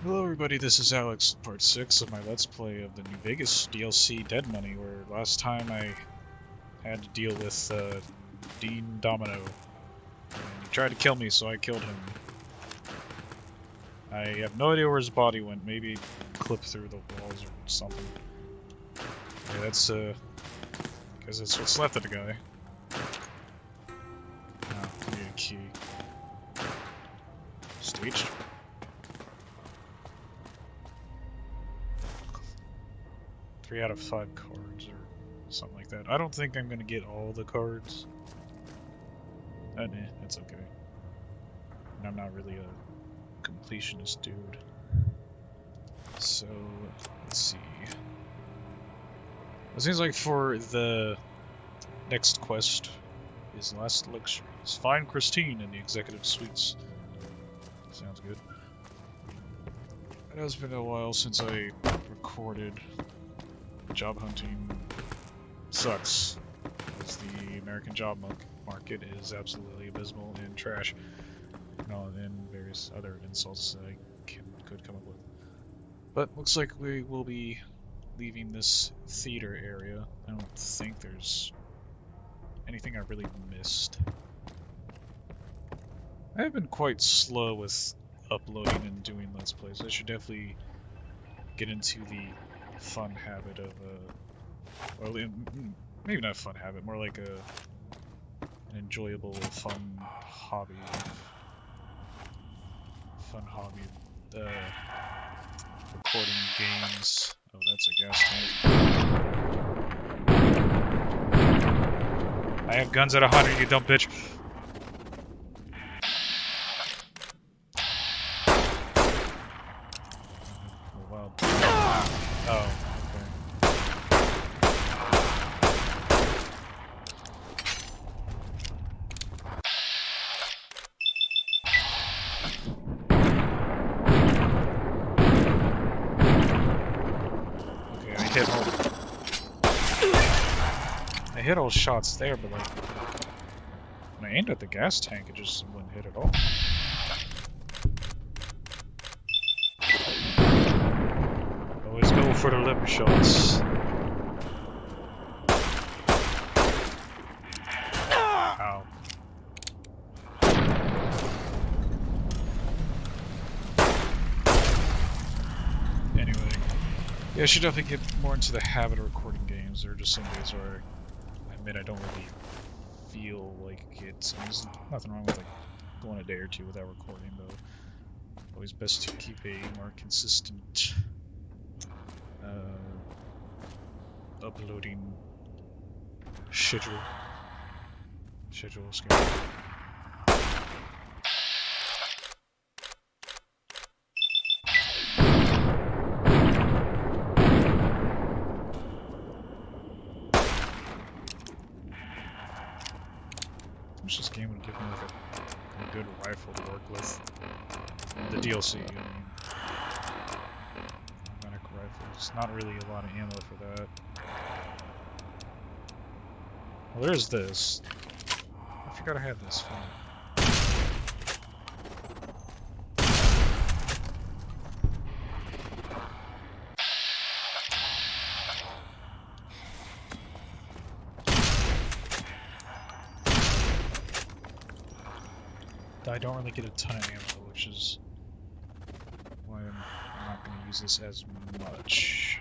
Hello everybody, this is ALX, part 6 of my Let's Play of the New Vegas DLC Dead Money, where last time I had to deal with Dean Domino. And he tried to kill me, so I killed him. I have no idea where his body went, maybe clipped through the walls or something. Yeah, that's, because that's what's left of the guy. Now, I need a key. Staged? 3 out of 5 cards, or something like that. I don't think I'm gonna get all the cards. Nah, that's okay. And I'm not really a completionist dude. So, let's see. It seems like for the next quest, his last luxuries. Find Christine in the executive suites. Sounds good. It has been a while since I recorded. Job hunting sucks, as the American job market is absolutely abysmal and trash, and various other insults that I could come up with. But looks like we will be leaving this theater area. I don't think there's anything I really missed. I have been quite slow with uploading and doing Let's Plays. I should definitely get into the fun habit of, well, maybe not fun habit, more like an enjoyable, fun hobby. Recording games. Oh, that's a gas tank. I have guns at 100, you dumb bitch. Oh, wow. Oh, okay. I hit all shots there, but like when I aimed at the gas tank, it just wouldn't hit at all. Always go for the lip shots. Ow. Anyway, yeah, I should definitely get more into the habit of recording games. There are just some days where I admit I don't really feel like it. I mean, there's nothing wrong with like going a day or two without recording, though. Always best to keep a more consistent uploading schedule. I wish this game would give me like a good rifle to work with. The DLC, I mean. Automatic rifles. Not really a lot of ammo for that. Well, there's this. I forgot I had this phone. I don't really get a ton of ammo, which is why I'm not going to use this as much.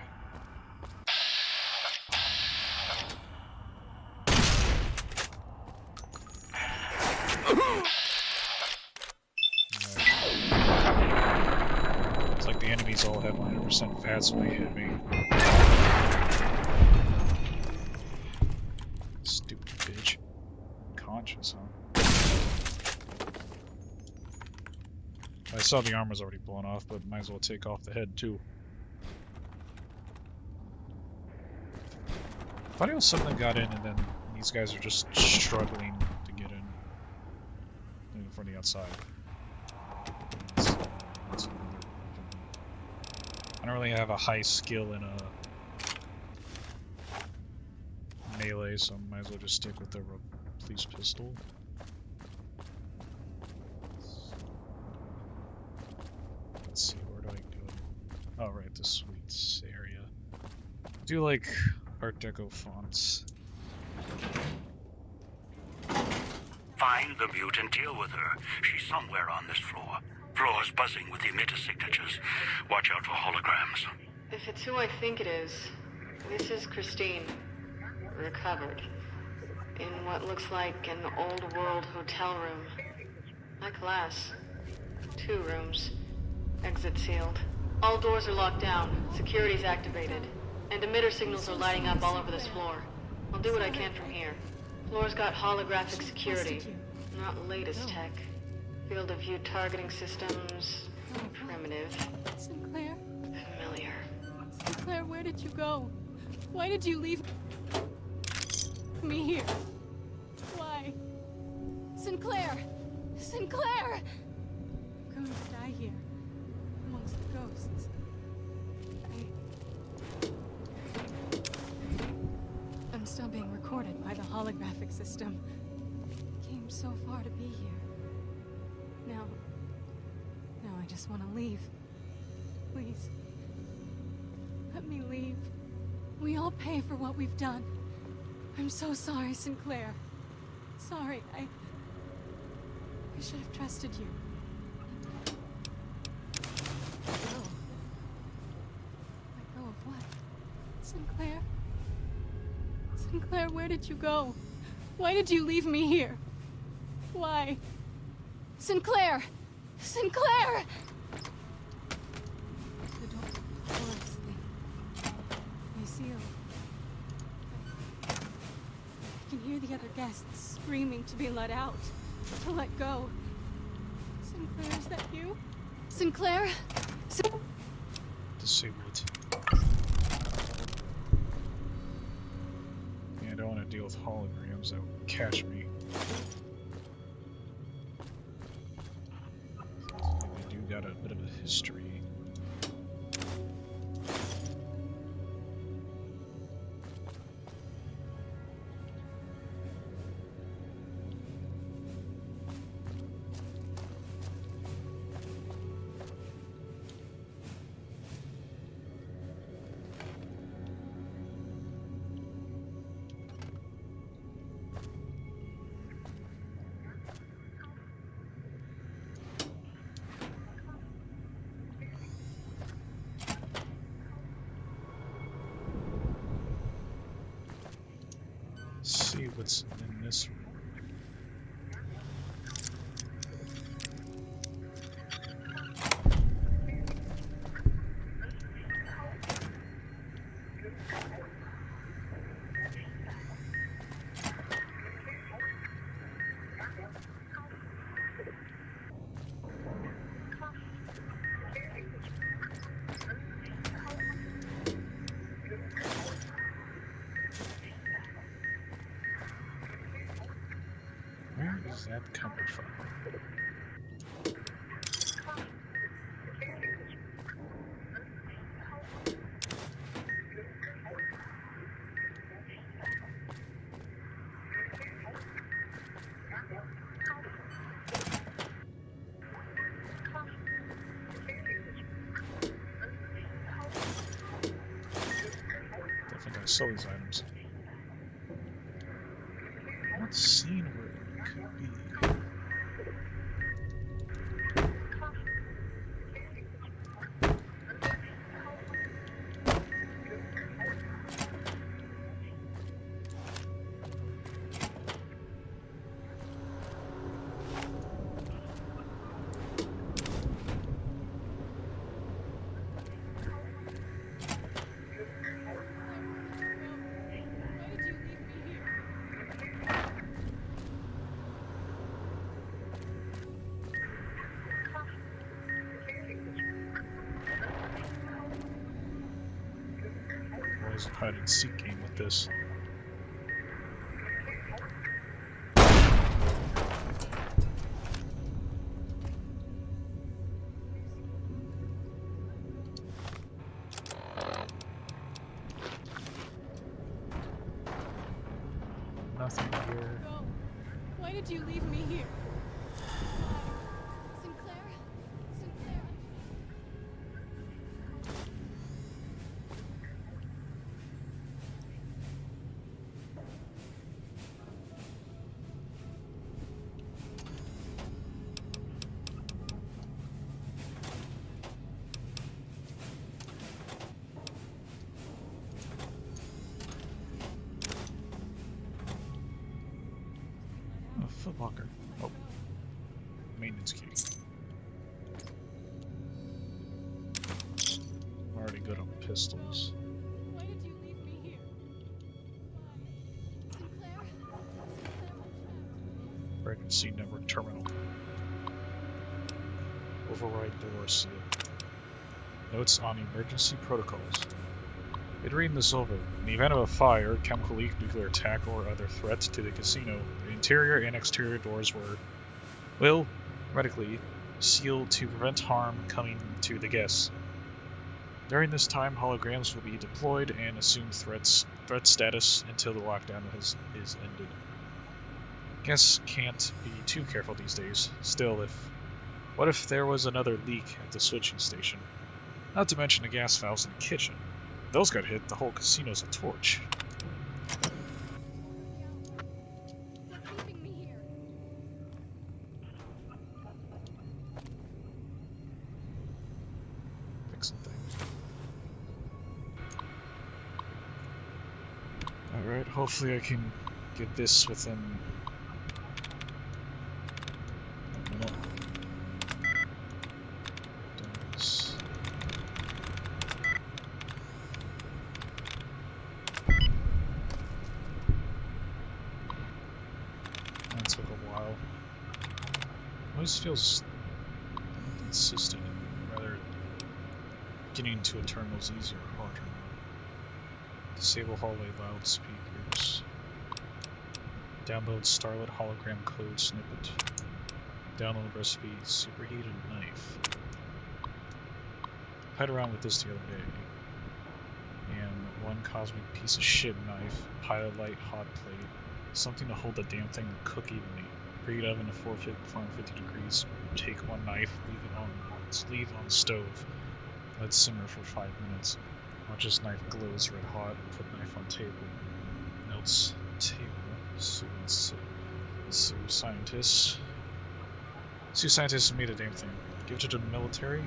It's like the enemies all have 100% VATS when they hit me. Stupid bitch. Conscious, huh? I saw the armor's already blown off, but might as well take off the head too. I thought it was something that got in, and then these guys are just struggling to get in from the outside. I don't really have a high skill in a melee, so I might as well just stick with the police pistol. Let's see, where do I go? Oh, right, the suites area. Do like Art Deco fonts. Find the mute and deal with her. She's somewhere on this floor. Floor's buzzing with emitter signatures. Watch out for holograms. If it's who I think it is, this is Christine. Recovered. In what looks like an old world hotel room. Like glass. 2 rooms. Exit sealed. All doors are locked down. Security's activated. And emitter signals are lighting up all over this floor. I'll do what I can from here. Floor's got holographic security. Not latest tech. Field of view targeting systems. Primitive. Sinclair? Familiar. Sinclair, where did you go? Why did you leave me here? Why? Sinclair! Sinclair! I'm going to die here, amongst the ghosts. I'm still being recorded by the holographic system. Came so far to be here. Now I just want to leave. Please. Let me leave. We all pay for what we've done. I'm so sorry, Sinclair. Sorry, I should have trusted you. Let go. Let go of what? Sinclair? Sinclair, where did you go? Why did you leave me here? Why? Sinclair! Sinclair! The doors, they seal. I can hear the other guests screaming to be let out, to let go. Sinclair, is that you? Sinclair? Disabled. Yeah, I don't want to deal with holograms that would catch me. I do got a bit of a history. See what's in this room. Where is that coming from? I think I saw these items. I'm not seeing where it could be. There's a hide and seek game with this. Nothing here. Go. Why did you leave me here? Why? Sinclair? Sinclair? Locker. Oh. Maintenance key. I'm already good on pistols. Why did you leave me here? Why? Sinclair? Emergency network terminal. Override door seal. Notes on emergency protocols. In reading this over, in the event of a fire, chemical leak, nuclear attack, or other threat to the casino, the interior and exterior doors will hermetically sealed to prevent harm coming to the guests. During this time, holograms will be deployed and assume threat status until the lockdown is ended. Guests can't be too careful these days. Still, what if there was another leak at the switching station? Not to mention the gas valves in the kitchen. If those got hit, the whole casino's a torch. You're keeping me here. Fixing things. Alright, hopefully I can get this within a minute. Does. That took a while. Always feels inconsistent and rather getting into a terminal is easier or harder. Disable hallway loudspeakers. Download Starlit hologram code snippet. Download recipe superheated knife. Played around with this the other day. And one cosmic piece of shit knife, pilot light hot plate, something to hold the damn thing and cook evenly. Preheat oven to 450 degrees. Take one knife, leave on the stove. Let simmer for 5 minutes. Watch this knife glows red hot. Put knife on table. Notes table. Sue scientists. Sue scientists made a damn thing. Give it to the military.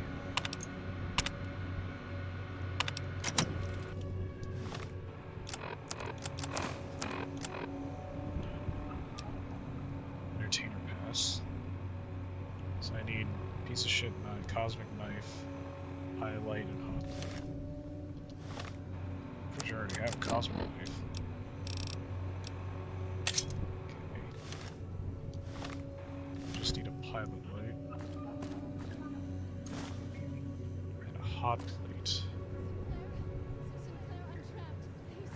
Entertainer pass. So I need piece of shit knife, cosmic knife, highlight, and hot plate. Pretty sure I already have a cosmic knife. Just need a pilot light and a hot plate. Sinclair, I'm trapped. Please.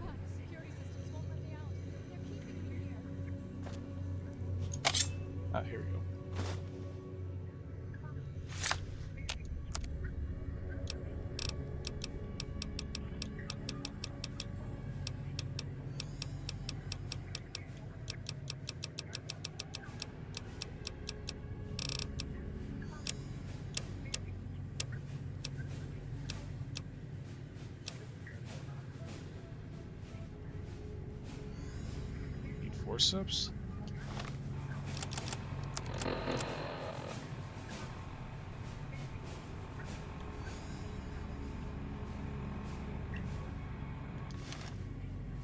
God, the security systems won't let me out. They're keeping me here. Ah, here we go. Need forceps?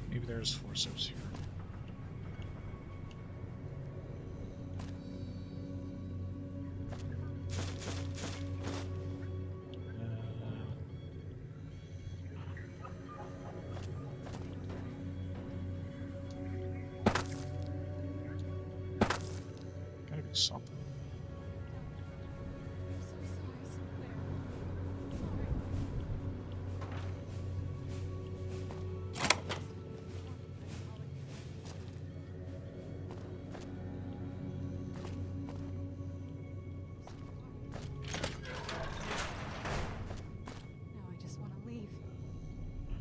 Maybe there's forceps here. Gotta be something. I'm so sorry, Sinclair. Now I just want to leave.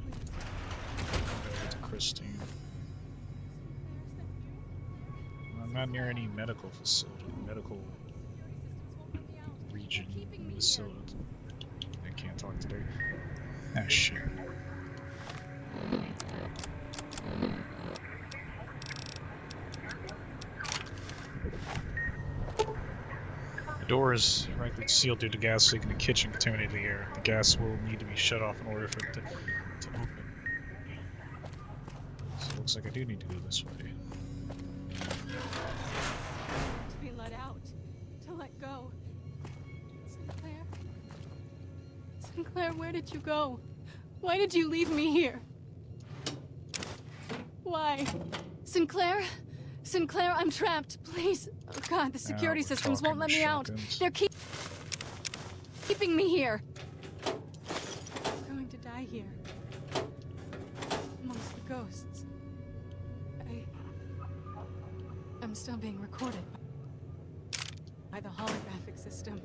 Please. Gotta get to Christine. I'm not near any medical facility, medical region facility. I can't talk today. Ah, shit. The door is rightly sealed due to gas leak in the kitchen contaminated the air. The gas will need to be shut off in order for it to open. So it looks like I do need to go this way. Sinclair, where did you go? Why did you leave me here? Why? Sinclair? Sinclair, I'm trapped. Please. Oh God, the security systems won't let me out. They're keeping me here. I'm going to die here. Amongst the ghosts. I'm still being recorded by the holographic system.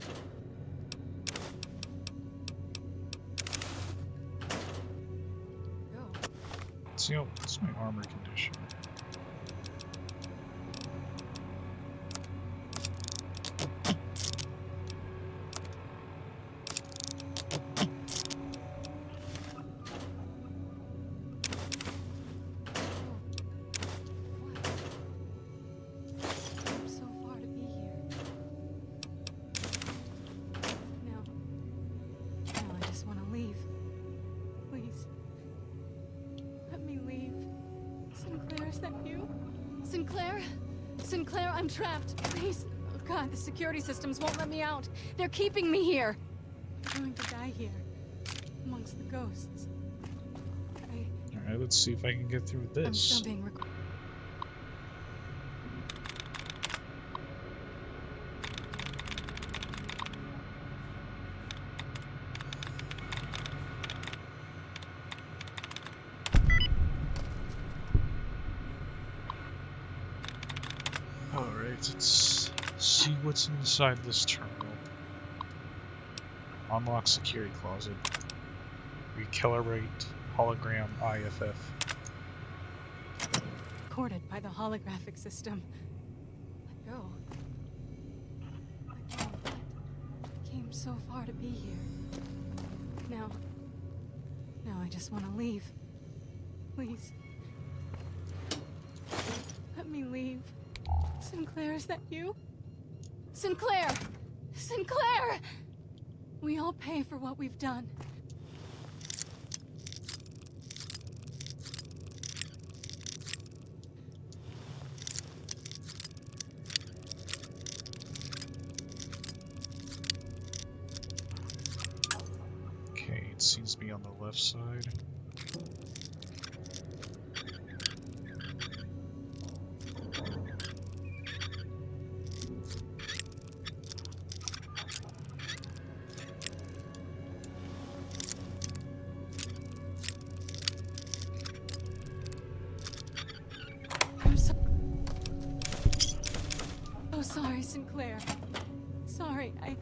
Go. See, what's my armor condition? I'm so far to be here. Now I just want to leave. Please. Let me leave. Sinclair, is that you? Sinclair? Sinclair, I'm trapped. Please. Oh God, the security systems won't let me out. They're keeping me here. I'm going to die here. Amongst the ghosts. Alright, let's see if I can get through this. I'm still being recorded. Alright, let's see what's inside this terminal. Unlock security closet. Recalibrate hologram IFF. Recorded by the holographic system. Let go. Let go of what? I came so far to be here. Now I just want to leave. Please. Let me leave. Sinclair, is that you? Sinclair! Sinclair! We all pay for what we've done. Okay, it seems to be on the left side. I'm so sorry, Sinclair. Sorry, I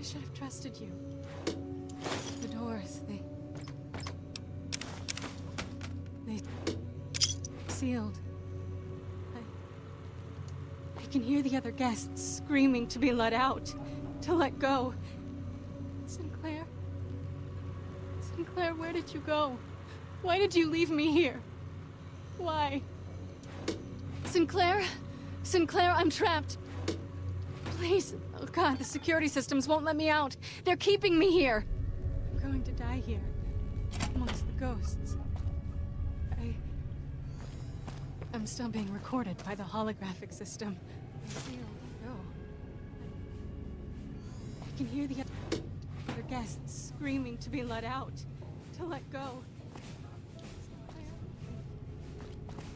should have trusted you. The doors, they sealed. I can hear the other guests screaming to be let out, to let go. Sinclair? Sinclair, where did you go? Why did you leave me here? Why? Sinclair? Sinclair, I'm trapped. Please. Oh God, the security systems won't let me out. They're keeping me here. I'm going to die here. Amongst the ghosts. I'm still being recorded by the holographic system. Sealed. Go. I can hear the other guests screaming to be let out. To let go.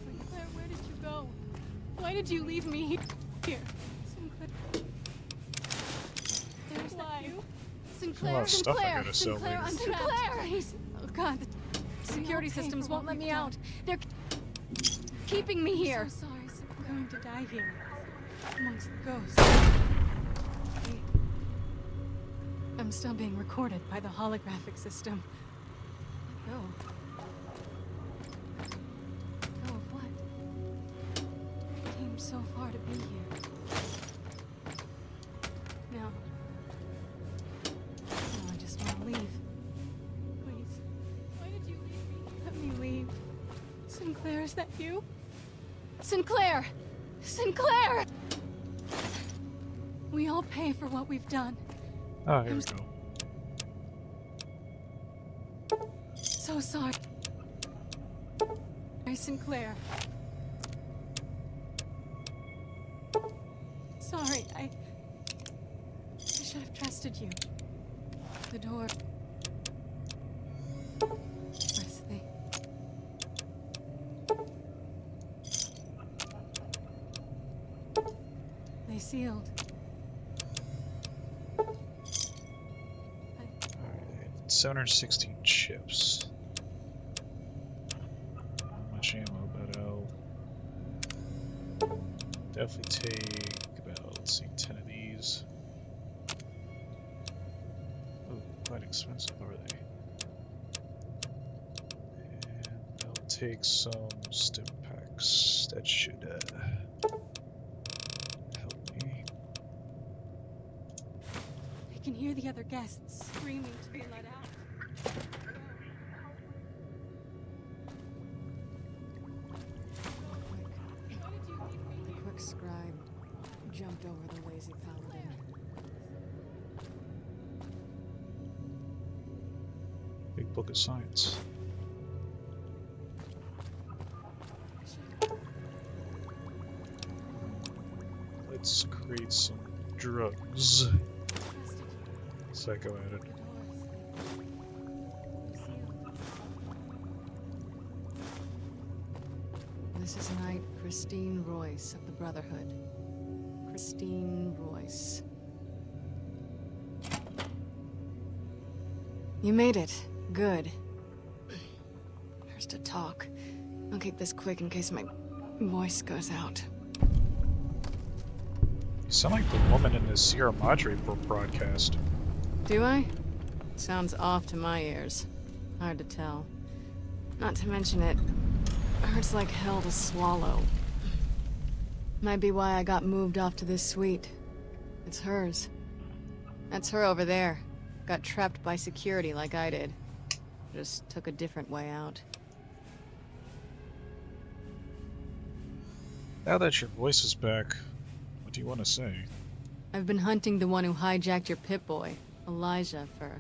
Sinclair, where did you go? Why did you leave me here? Sinclair. There's that you? Sinclair, A lot of stuff I Sinclair, gotta sell Sinclair, later. I'm Sinclair! Please. Oh God, the security systems won't let me out. They're keeping me here. I'm so sorry, I'm going to die here. Amongst the ghosts. I'm still being recorded by the holographic system. Let go. Let go of what? I came so far to be here. Now I just want to leave. Please. Why did you leave me? Let me leave. Sinclair, is that you? Sinclair! Sinclair! We all pay for what we've done. Ah, here we go. So sorry. Sinclair. Sorry, I should have trusted you. The door. Press the... They sealed. Alright, 716 chips. Not much ammo, but I'll definitely take about, let's see, 10 of these. Oh, quite expensive, are they? And I'll take some stim packs. That should help me. I can hear the other guests screaming to be let out. The quick scribe jumped over the lazy paladin. Big book of science. Let's create some drugs. Psycho added. This is Knight Christine Royce of the Brotherhood. Christine Royce. You made it. Good. There's to talk. I'll keep this quick in case my voice goes out. You sound like the woman in the Sierra Madre broadcast. Do I? Sounds off to my ears. Hard to tell. Not to mention it hurts like hell to swallow. Might be why I got moved off to this suite. It's hers. That's her over there. Got trapped by security like I did. Just took a different way out. Now that your voice is back, what do you want to say? I've been hunting the one who hijacked your Pip-Boy, Elijah, for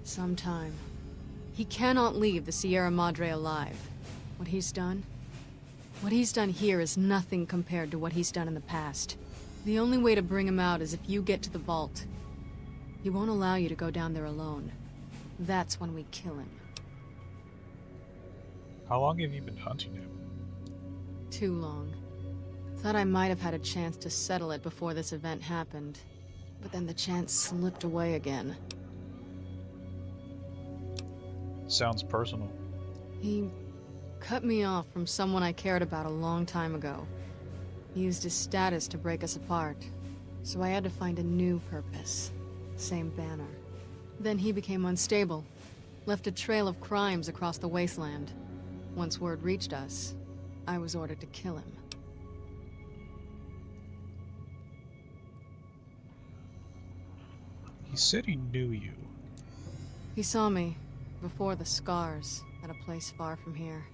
some time. He cannot leave the Sierra Madre alive. What he's done here is nothing compared to what he's done in the past. The only way to bring him out is if you get to the vault. He won't allow you to go down there alone. That's when we kill him. How long have you been hunting him? Too long. Thought I might have had a chance to settle it before this event happened. But then the chance slipped away again. Sounds personal. He cut me off from someone I cared about a long time ago. He used his status to break us apart. So I had to find a new purpose. Same banner. Then he became unstable. Left a trail of crimes across the wasteland. Once word reached us, I was ordered to kill him. He said he knew you. He saw me, before the scars, at a place far from here.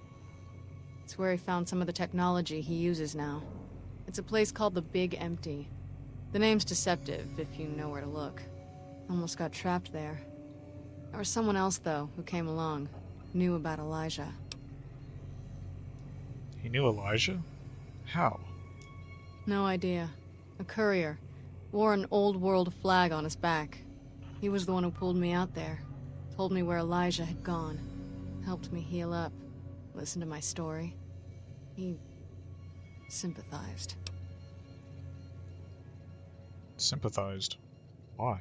It's where he found some of the technology he uses now. It's a place called the Big Empty. The name's deceptive, if you know where to look. Almost got trapped there. There was someone else, though, who came along. Knew about Elijah. He knew Elijah? How? No idea. A courier. Wore an old world flag on his back. He was the one who pulled me out there. Told me where Elijah had gone. Helped me heal up. Listened to my story. He sympathized. Sympathized. Why?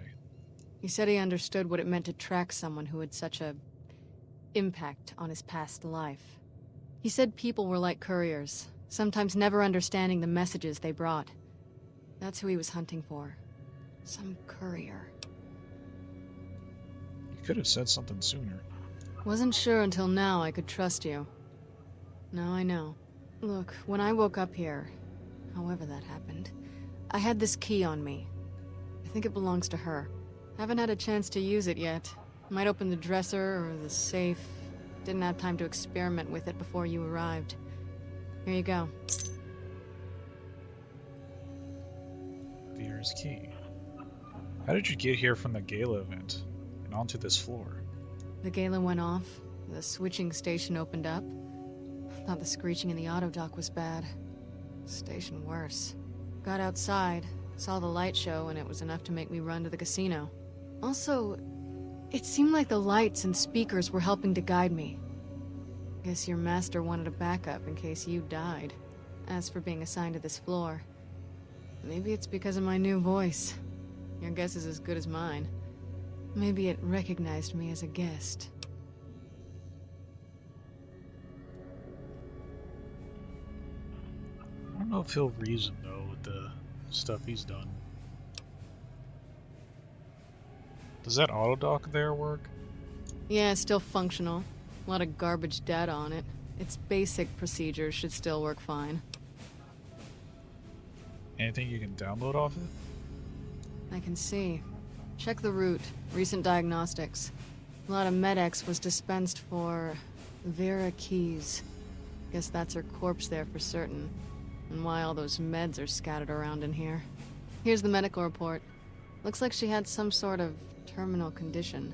He said he understood what it meant to track someone who had such a impact on his past life. He said people were like couriers, sometimes never understanding the messages they brought. That's who he was hunting for. Some courier. You could have said something sooner. Wasn't sure until now I could trust you. Now I know. Look, when I woke up here, however that happened, I had this key on me. I think it belongs to her. Haven't had a chance to use it yet. Might open the dresser or the safe. Didn't have time to experiment with it before you arrived. Here you go. Vier's key. How did you get here from the gala event and onto this floor? The gala went off. The switching station opened up. Thought the screeching in the auto dock was bad. Station worse. Got outside, saw the light show, and it was enough to make me run to the casino. Also, It seemed like the lights and speakers were helping to guide me. Guess your master wanted a backup in case you died. As for being assigned to this floor, maybe it's because of my new voice. Your guess is as good as mine. Maybe it recognized me as a guest. I don't know if he'll reason, though, with the stuff he's done. Does that auto dock there work? Yeah, it's still functional. A lot of garbage data on it. Its basic procedures should still work fine. Anything you can download off it? I can see. Check the route. Recent diagnostics. A lot of Med-X was dispensed for Vera Keys. Guess that's her corpse there for certain. And why all those meds are scattered around in here. Here's the medical report. Looks like she had some sort of terminal condition.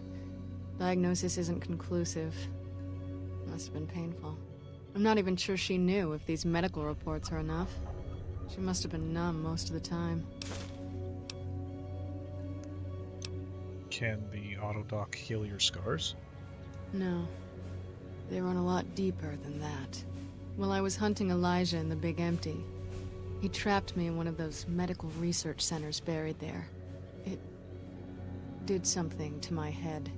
Diagnosis isn't conclusive. Must have been painful. I'm not even sure she knew if these medical reports are enough. She must have been numb most of the time. Can the auto dock heal your scars? No. They run a lot deeper than that. While I was hunting Elijah in the Big Empty, he trapped me in one of those medical research centers buried there. It did something to my head,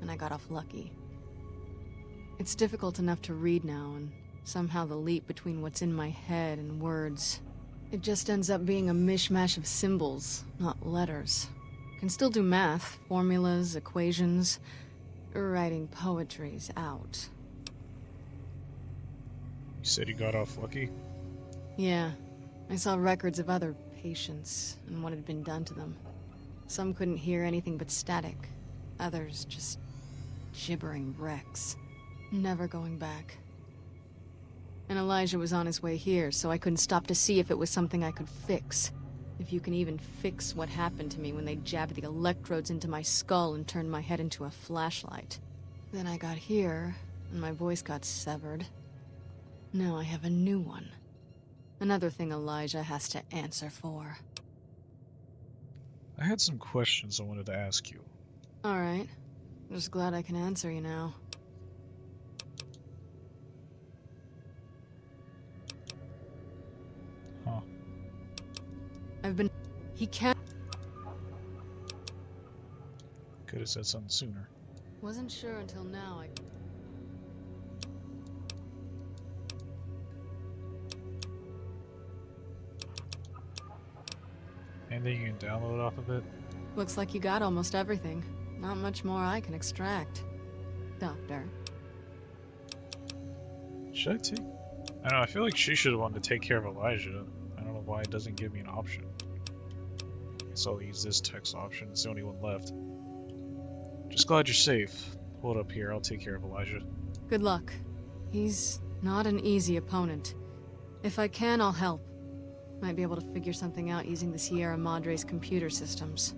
and I got off lucky. It's difficult enough to read now, and somehow the leap between what's in my head and words, it just ends up being a mishmash of symbols, not letters. Can still do math, formulas, equations. Writing poetry's out. You said you got off lucky? Yeah. I saw records of other patients and what had been done to them. Some couldn't hear anything but static. Others just gibbering wrecks. Never going back. And Elijah was on his way here, so I couldn't stop to see if it was something I could fix. If you can even fix what happened to me when they jabbed the electrodes into my skull and turned my head into a flashlight. Then I got here, and my voice got severed. Now I have a new one. Another thing Elijah has to answer for. I had some questions I wanted to ask you. Alright. Just glad I can answer you now. Huh. He can't. Could have said something sooner. Wasn't sure until now. Anything you can download off of it? Looks like you got almost everything. Not much more I can extract. Doctor. Should I take... I don't know, I feel like she should have wanted to take care of Elijah. I don't know why it doesn't give me an option. So I'll use this text option, it's the only one left. Just glad you're safe. Hold up here, I'll take care of Elijah. Good luck. He's not an easy opponent. If I can, I'll help. Might be able to figure something out using the Sierra Madre's computer systems.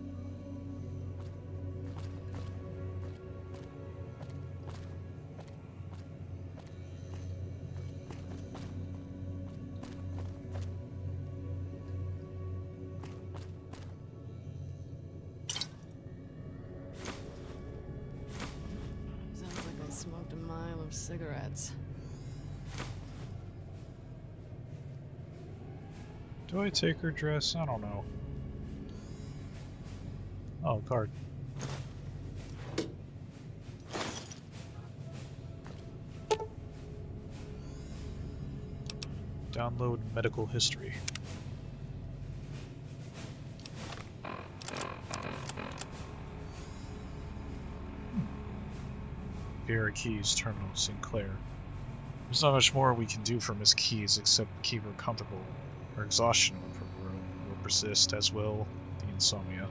Sounds like I smoked a mile of cigarettes. Do I take her dress? I don't know. Oh, card. Download medical history. Vera Keys, Terminal, Sinclair. There's not much more we can do for Miss Keys except keep her comfortable. Her exhaustion will persist, as will the insomnia.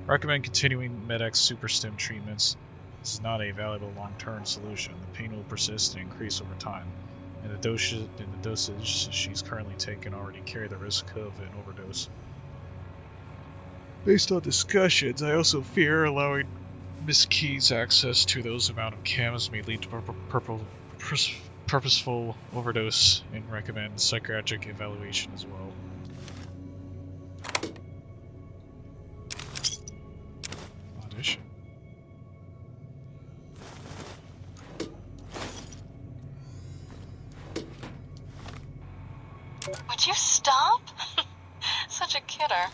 Recommend continuing Med-X Super-Stim treatments. This is not a valuable long-term solution. The pain will persist and increase over time. And the dosage she's currently taking already carry the risk of an overdose. Based on discussions, I also fear allowing Miss Keys access to those amount of cams may lead to purposeful overdose and recommend psychiatric evaluation as well. Audition. Would you stop? Such a kidder.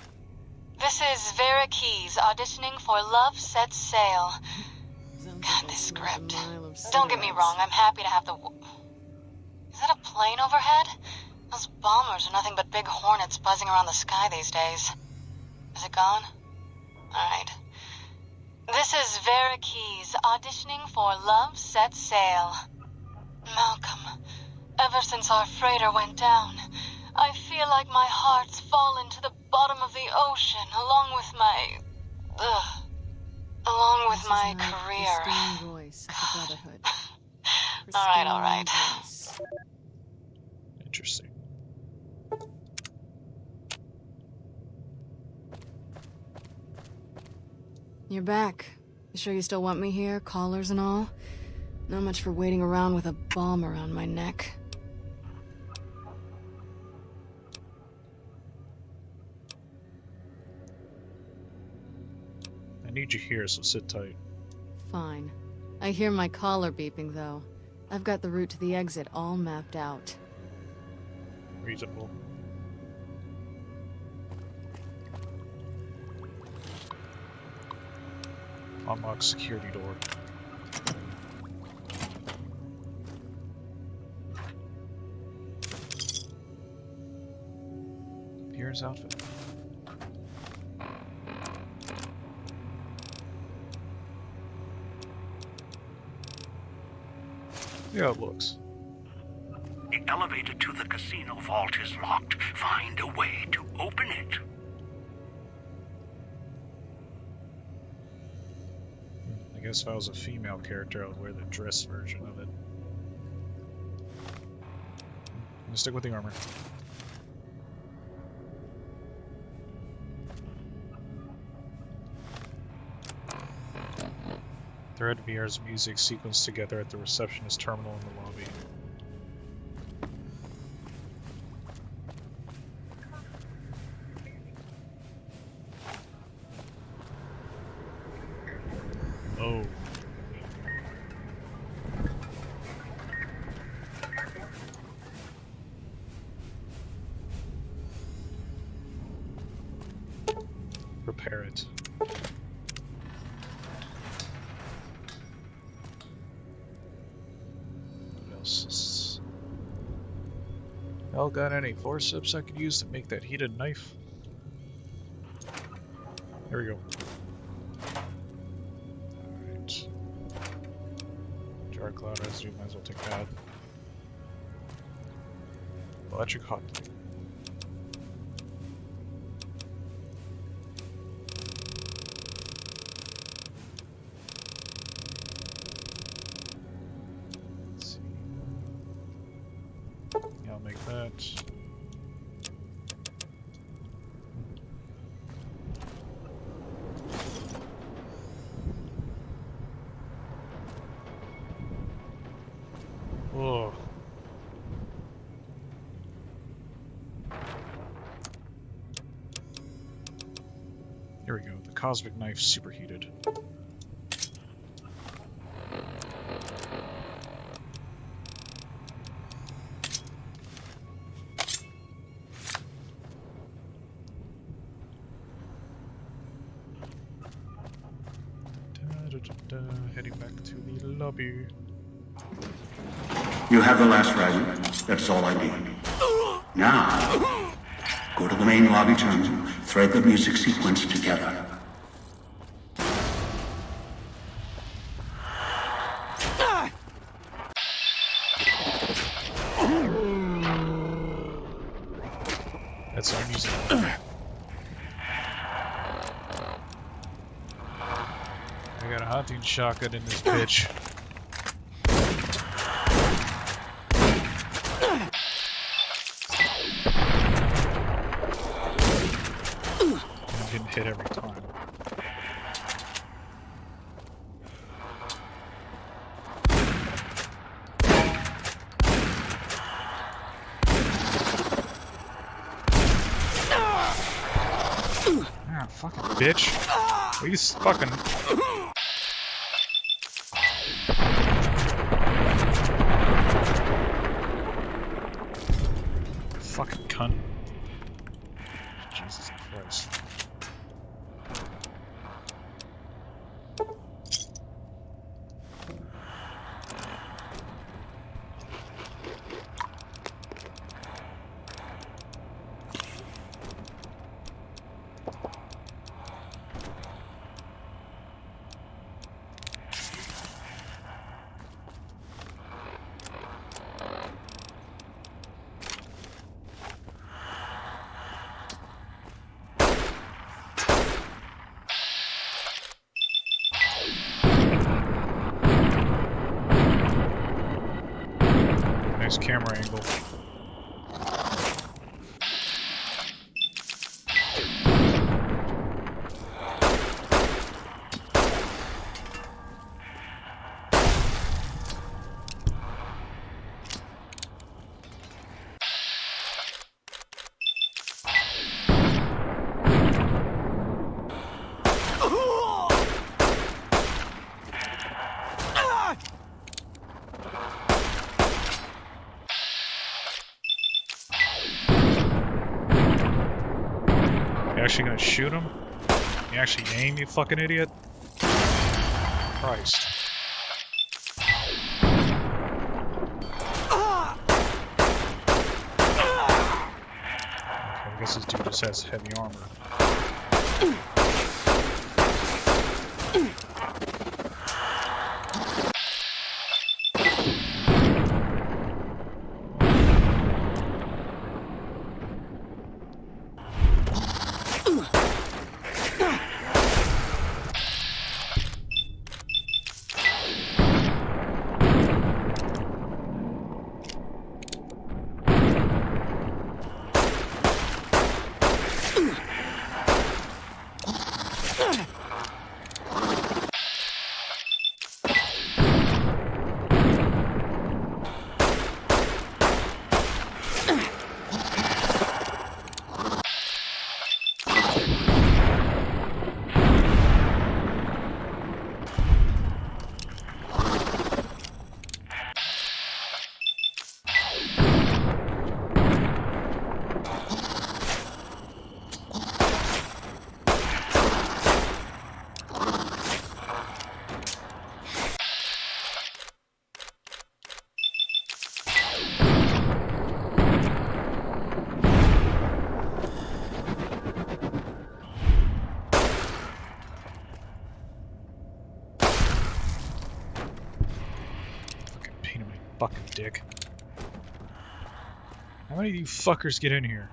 This is Vera Keys auditioning for Love Sets Sail. God, this script. Don't get me wrong, I'm happy to have the... Is that a plane overhead? Those bombers are nothing but big hornets buzzing around the sky these days. Is it gone? Alright. This is Vera Keys auditioning for Love Sets Sail. Malcolm, ever since our freighter went down, I feel like my heart's fallen to the bottom of the ocean along with my... along with my career. Pristine voice of the Brotherhood. All right. Voice. Interesting. You're back. You sure you still want me here, collars and all? Not much for waiting around with a bomb around my neck. I need you here, so sit tight. Fine. I hear my collar beeping, though. I've got the route to the exit all mapped out. Reasonable. Unlock security door. Here's outfit. See how it looks. The elevator to the casino vault is locked. Find a way to open it. I guess if I was a female character, I would wear the dress version of it. I'm gonna stick with the armor. Thread mirrors music sequenced together at the receptionist terminal in the lobby. Oh. Repair it. What else is... Y'all got any forceps I could use to make that heated knife? There we go. Alright. Jar cloud residue, might as well take that. Electric hot plate. Let's see. Yeah, I'll make that. Oh. Here we go. The cosmic knife superheated. Heading back to the lobby. You have the last fragment. That's all I need. Now, go to the main lobby terminal, thread the music sequence together. That's our music. I got a hunting shotgun in this bitch. I'm getting hit every time. Ah, fucking bitch. Please fucking... Fucking cunt. Nice camera angle. You actually gonna shoot him? You actually aim, you fucking idiot? Christ. Okay, I guess this dude just has heavy armor. Fucking dick. How many of you fuckers get in here?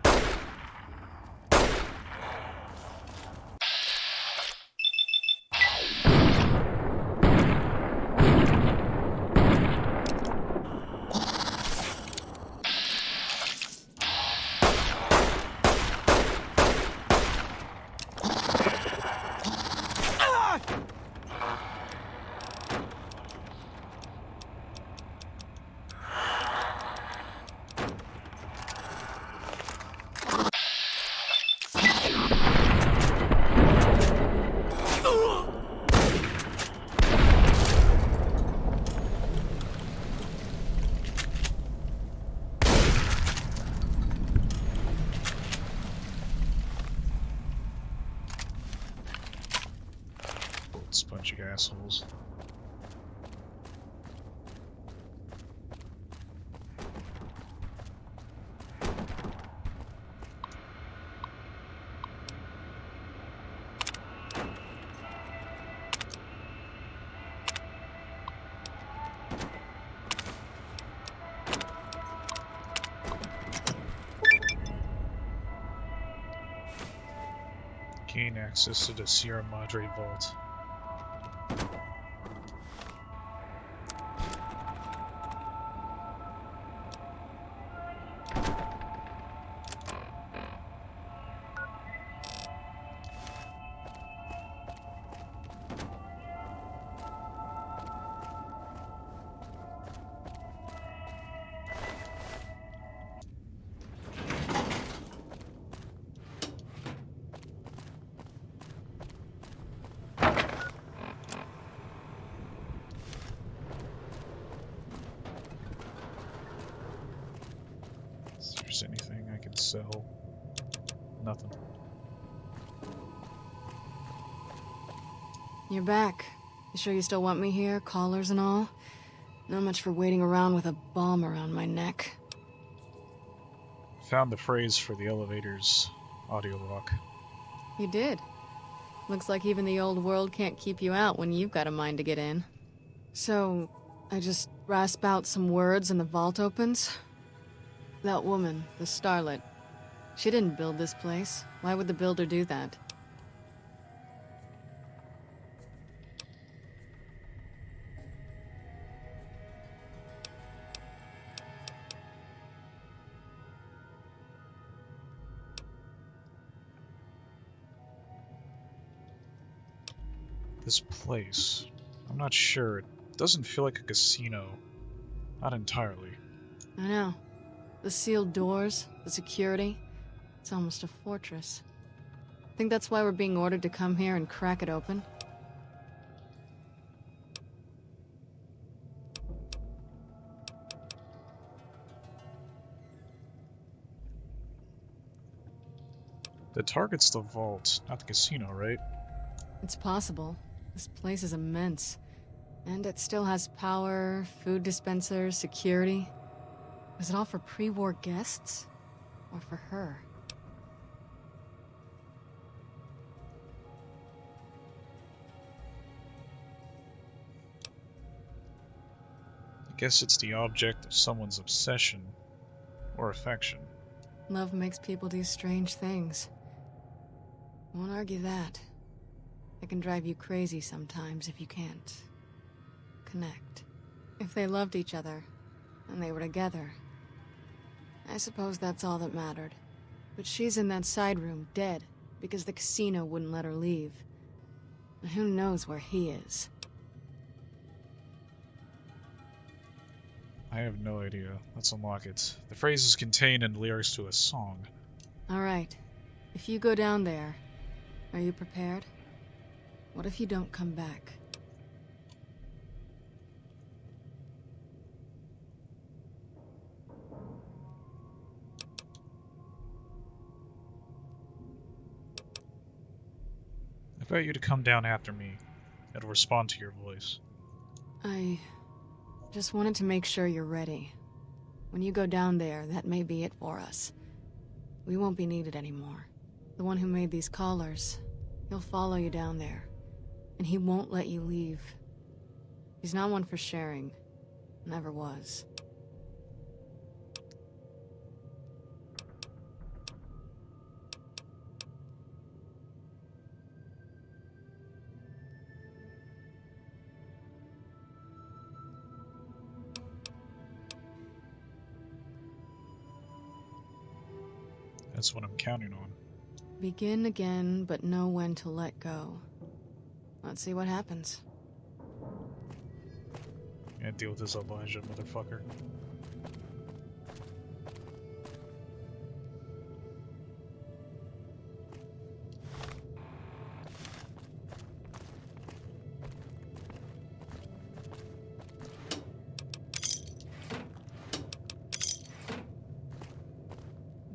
This bunch of assholes. Gain access to the Sierra Madre vault. If there's anything I can sell. Nothing. You're back. You sure you still want me here, collars and all? Not much for waiting around with a bomb around my neck. Found the phrase for the elevator's audio lock. You did. Looks like even the old world can't keep you out when you've got a mind to get in. So, I just rasp out some words and the vault opens? That woman, the starlet, she didn't build this place. Why would the builder do that? This place, I'm not sure. It doesn't feel like a casino. Not entirely. I know. The sealed doors, the security. It's almost a fortress. Think that's why we're being ordered to come here and crack it open? The target's the vault, not the casino, right? It's possible. This place is immense. And it still has power, food dispensers, security. Was it all for pre-war guests? Or for her? I guess it's the object of someone's obsession or affection. Love makes people do strange things. Won't argue that. It can drive you crazy sometimes if you can't connect. If they loved each other, and they were together, I suppose that's all that mattered. But she's in that side room, dead, because the casino wouldn't let her leave. And who knows where he is? I have no idea. Let's unlock it. The phrase is contained in lyrics to a song. Alright. If you go down there, are you prepared? What if you don't come back? I invite you to come down after me. It'll respond to your voice. I just wanted to make sure you're ready. When you go down there, that may be it for us. We won't be needed anymore. The one who made these collars, he'll follow you down there. And he won't let you leave. He's not one for sharing. Never was. That's what I'm counting on. Begin again, but know when to let go. Let's see what happens. Yeah, deal with this Elijah, motherfucker.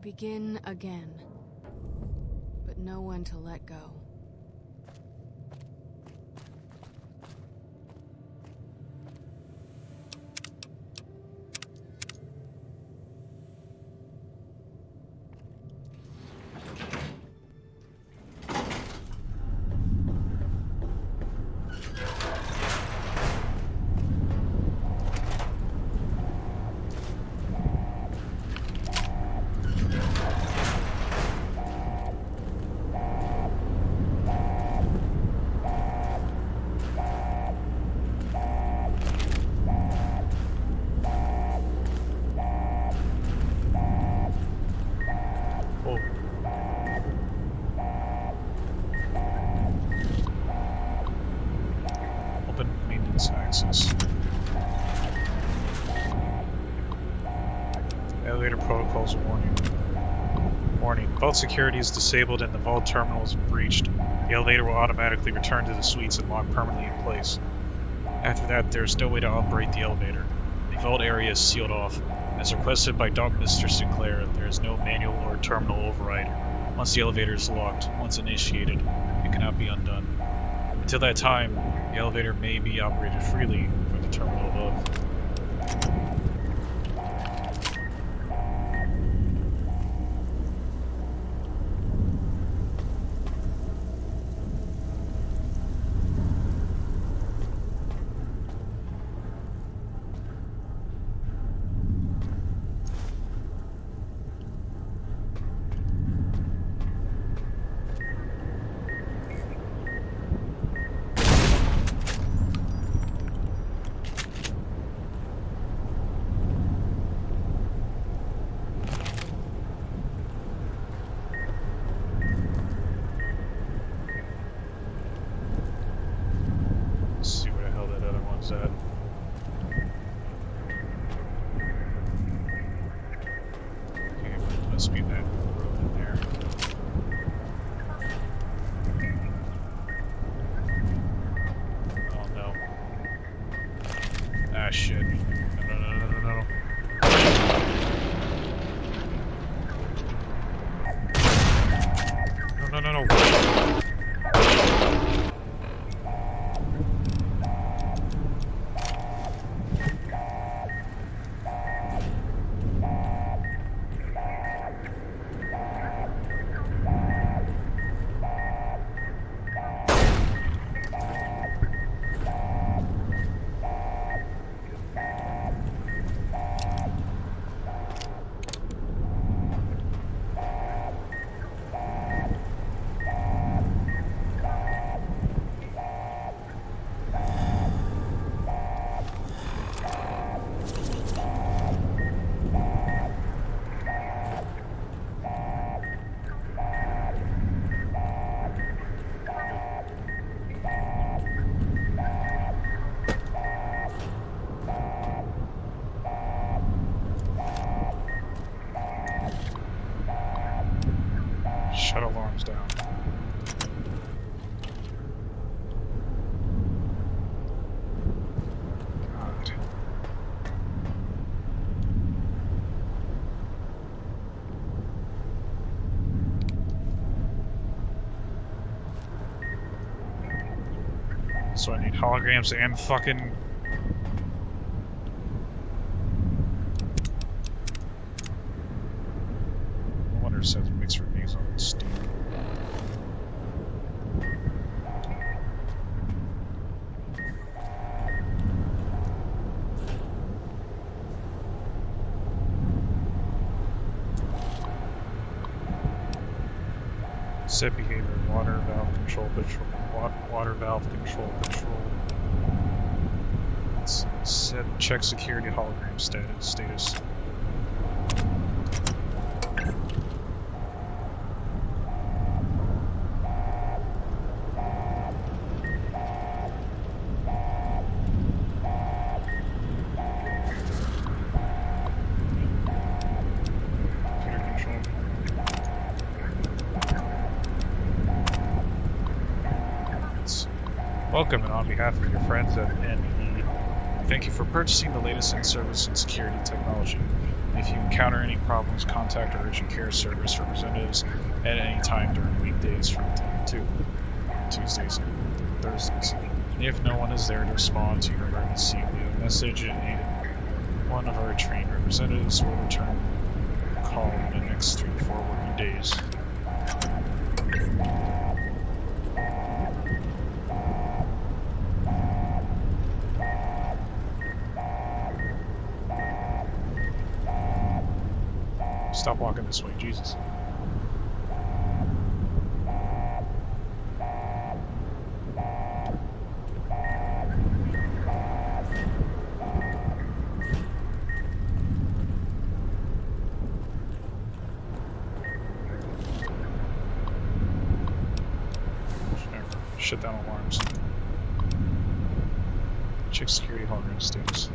Begin again, but know when to let go. Access. Elevator protocols warning. Warning. Vault security is disabled and the vault terminal is breached. The elevator will automatically return to the suites and lock permanently in place. After that, there is no way to operate the elevator. The vault area is sealed off. As requested by Dr. Sinclair, there is no manual or terminal override. Once the elevator is locked, once initiated, it cannot be undone. Until that time, the elevator may be operated freely from the terminal above. Let's see where the hell that other one's at. Okay, it must be that road in there. Oh no. Ah shit. No. No. Shut alarms down. God. So I need holograms and fucking... No wonder it says mixed reviews on Steam. Set behavior, water valve control. Water valve control. Let's see. Set check security hologram status. Computer control. Welcome, and on behalf of your friends at NE, thank you for purchasing the latest in service and security technology. If you encounter any problems, contact our urgent care service representatives at any time during weekdays from 10 to Tuesdays and Thursdays. And if no one is there to respond to your emergency, leave a message and one of our trained representatives will return the call in the next 3 to 4 working days. Stop walking this way, Jesus. Shut down alarms. Check security hologram status.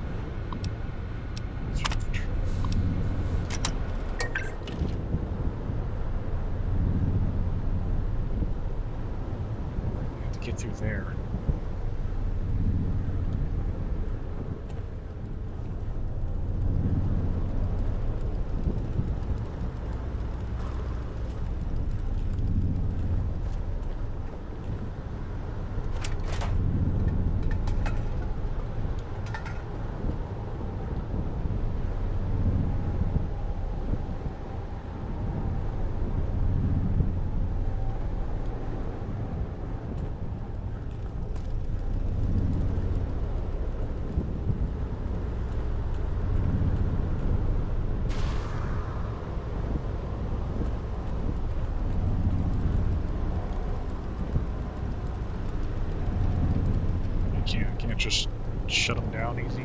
Get through there. can't just shut them down easy.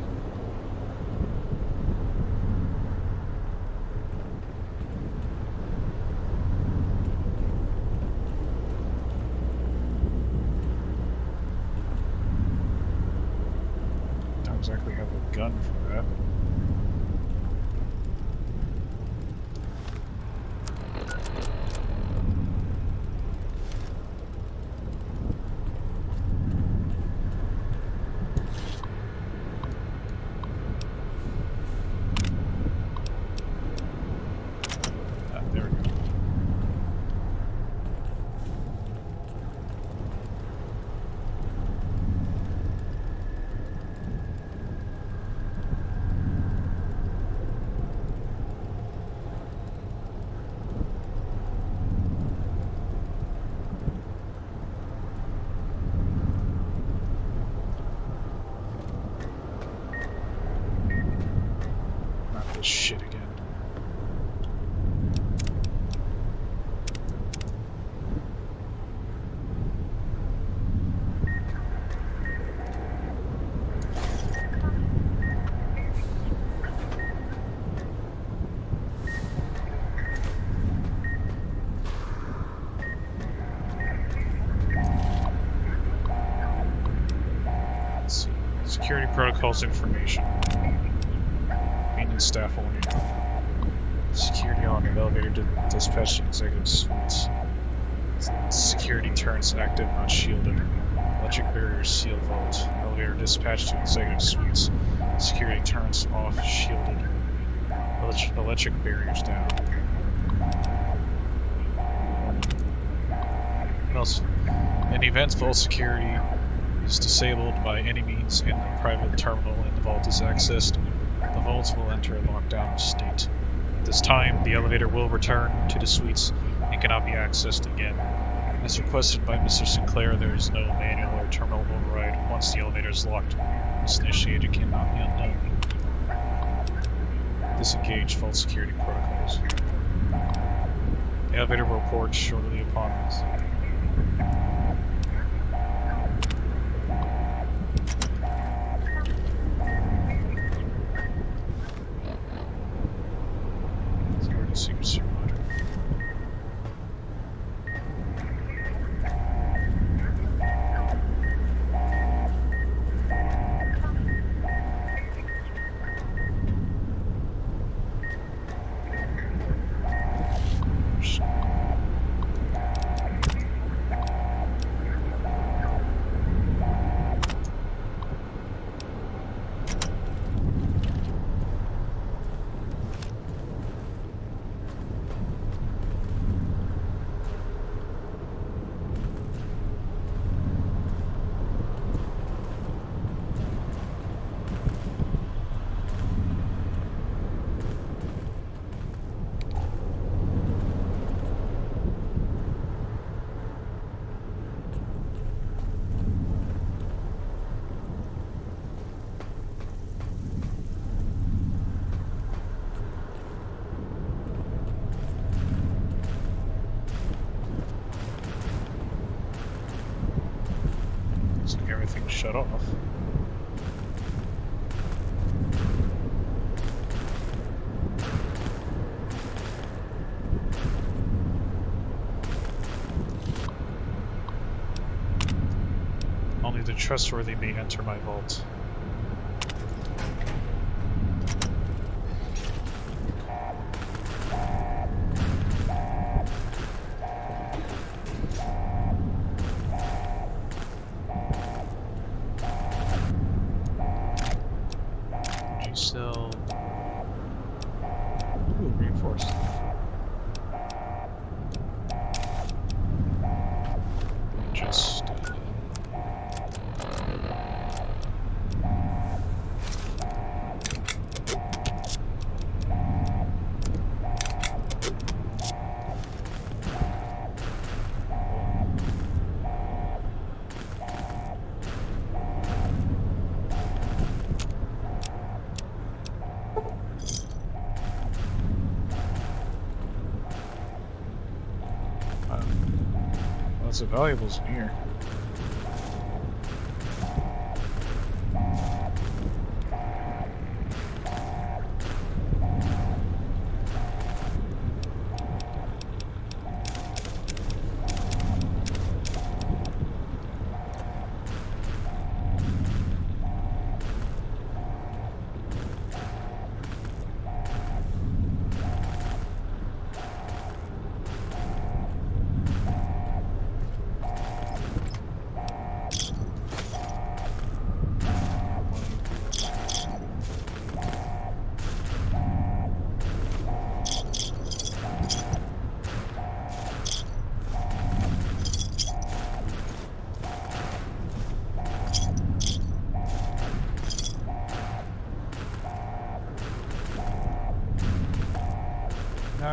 Don't exactly have a gun for that. There we go. Not this shit again. Let's see. Security protocols information. Maintenance staff warning. Security on the elevator dispatch to executive suites. Security turns active, not shielded. Electric barriers seal vault. Elevator dispatch to executive suites. Security turns off, shielded. Electric barriers down. What else? In events, vault security is disabled by any means and the private terminal in the vault is accessed, the vaults will enter a lockdown state. At this time, the elevator will return to the suites and cannot be accessed again. As requested by Mr. Sinclair, there is no manual or terminal override. Once the elevator is locked, this initiated cannot be undone. Disengage vault security protocols. The elevator will report shortly upon this. Secrecy module. Everything shut off. Only the trustworthy may enter my vault. Still, ooh, reinforced. Just lots of valuables in here.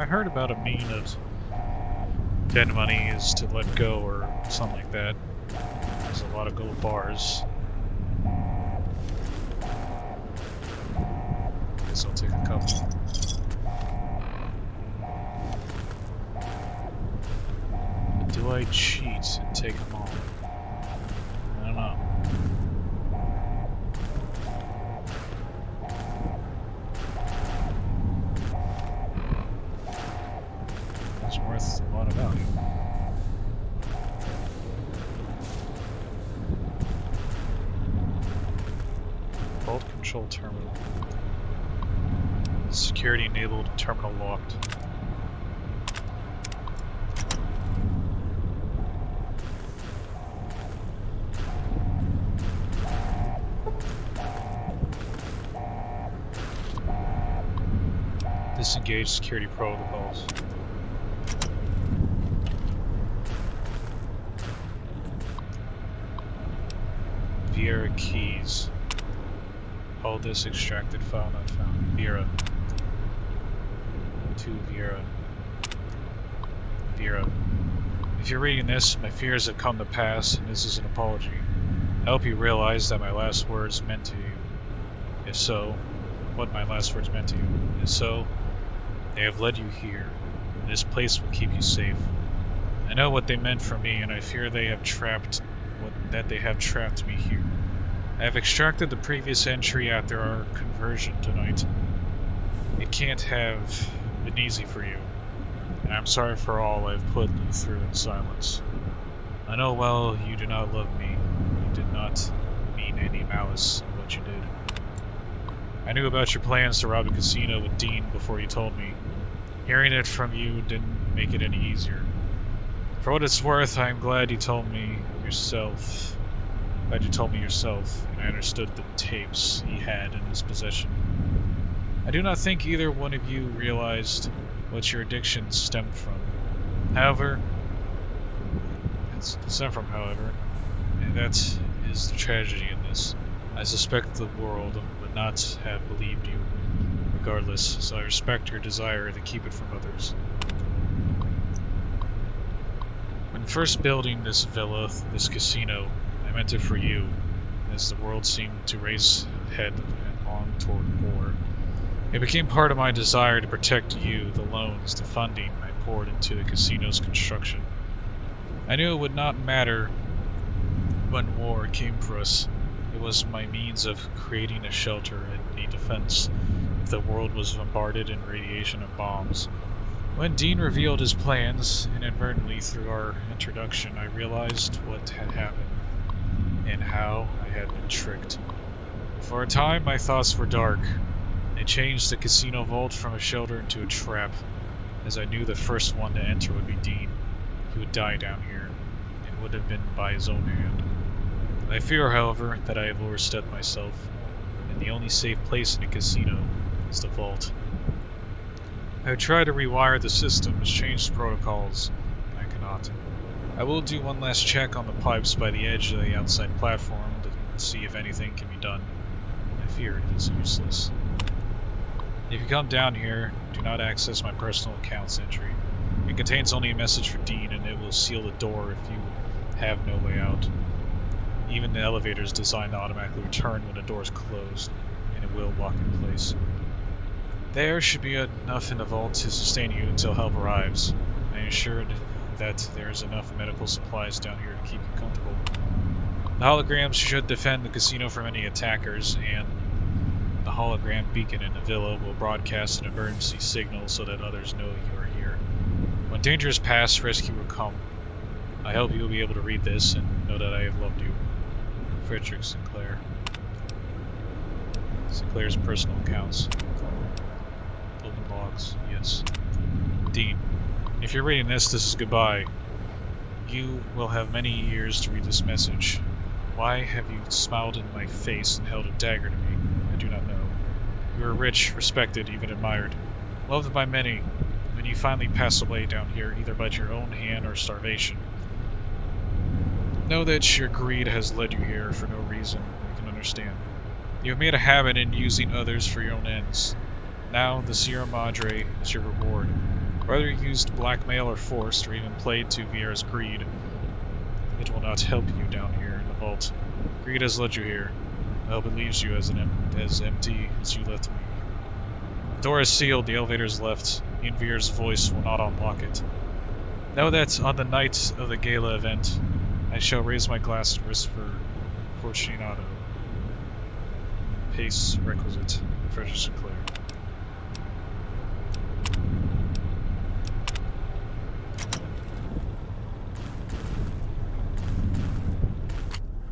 I heard about a mean of dead money is to let go or something like that. There's a lot of gold bars. Guess I'll take a couple. But do I cheat and take them all? I don't know. It's worth a lot of value. Vault control terminal. Security enabled, terminal locked. Disengage security protocols. Vieira keys. Hold this extracted file not found. Vieira. To Vieira. Vieira. If you're reading this, my fears have come to pass, and this is an apology. I hope you realize that my last words meant to you. If so, what my last words meant to you. If so, they have led you here. And this place will keep you safe. I know what they meant for me, and I fear they have trapped me here. I have extracted the previous entry after our conversion tonight. It can't have been easy for you, and I'm sorry for all I've put you through in silence. I know well you do not love me. You did not mean any malice in what you did. I knew about your plans to rob a casino with Dean before you told me. Hearing it from you didn't make it any easier. For what it's worth, I'm glad you told me yourself. And I understood the tapes he had in his possession. I do not think either one of you realized what your addiction stemmed from. However, and that is the tragedy in this. I suspect the world would not have believed you, regardless, so I respect your desire to keep it from others. When first building this villa, this casino, I meant it for you, as the world seemed to race ahead and on toward war. It became part of my desire to protect you, the loans, the funding I poured into the casino's construction. I knew it would not matter when war came for us. It was my means of creating a shelter and a defense if the world was bombarded in radiation and bombs. When Dean revealed his plans, inadvertently through our introduction, I realized what had happened and how I had been tricked. For a time, my thoughts were dark. I changed the casino vault from a shelter into a trap, as I knew the first one to enter would be Dean. He would die down here, and would have been by his own hand. I fear, however, that I have overstepped myself, and the only safe place in a casino is the vault. I have tried to rewire the systems, change the protocols, and I cannot. I will do one last check on the pipes by the edge of the outside platform to see if anything can be done. I fear it is useless. If you come down here, do not access my personal accounts entry. It contains only a message for Dean, and it will seal the door if you have no way out. Even the elevator is designed to automatically return when the door is closed, and it will lock in place. There should be enough in the vault to sustain you until help arrives. I am assured that there is enough medical supplies down here to keep you comfortable. The holograms should defend the casino from any attackers, and the hologram beacon in the villa will broadcast an emergency signal so that others know you are here. When danger is past, rescue will come. I hope you will be able to read this and know that I have loved you. Frederick Sinclair. Sinclair's personal accounts. Open logs, yes. Dean, if you're reading this, this is goodbye. You will have many years to read this message. Why have you smiled in my face and held a dagger to me? I do not know. You are rich, respected, even admired. Loved by many. When you finally pass away down here, either by your own hand or starvation, know that your greed has led you here for no reason I can understand. You have made a habit in using others for your own ends. Now, the Sierra Madre is your reward. Whether you used blackmail or forced, or even played to Vieira's greed, it will not help you down here in the vault. Greed has led you here. I hope it leaves you as empty as you left me. The door is sealed, the elevator is left. Ian Vieira's voice will not unlock it. Know that on the night of the gala event, I shall raise my glass and whisper Fortunato. Pace requisite. Frederick Sinclair.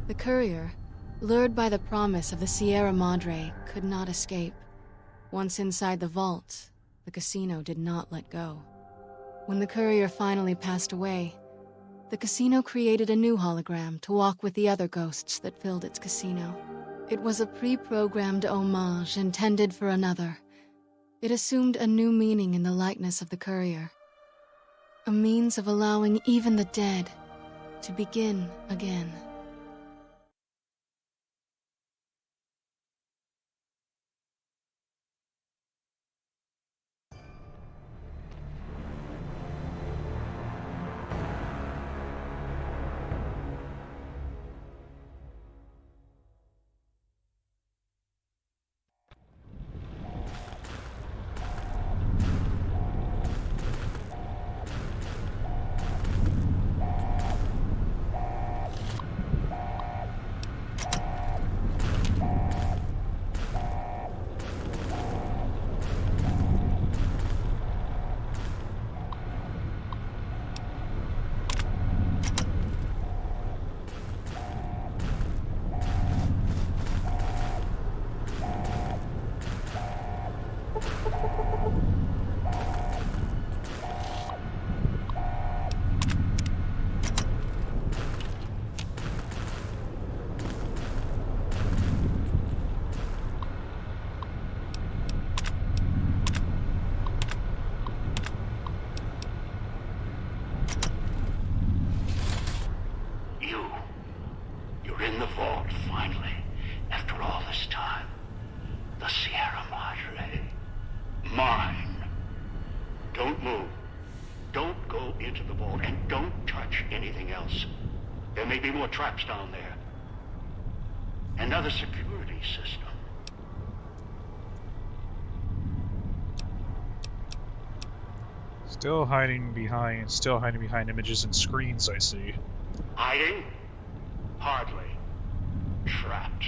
The courier, lured by the promise of the Sierra Madre, could not escape. Once inside the vault, the casino did not let go. When the courier finally passed away, the casino created a new hologram to walk with the other ghosts that filled its casino. It was a pre-programmed homage intended for another. It assumed a new meaning in the likeness of the courier. A means of allowing even the dead to begin again. You're in the vault, finally, after all this time. The Sierra Madre. Mine. Don't move. Don't go into the vault, and don't touch anything else. There may be more traps down there. Another security system. Still hiding behind images and screens, I see. Hiding? Hardly. Trapped.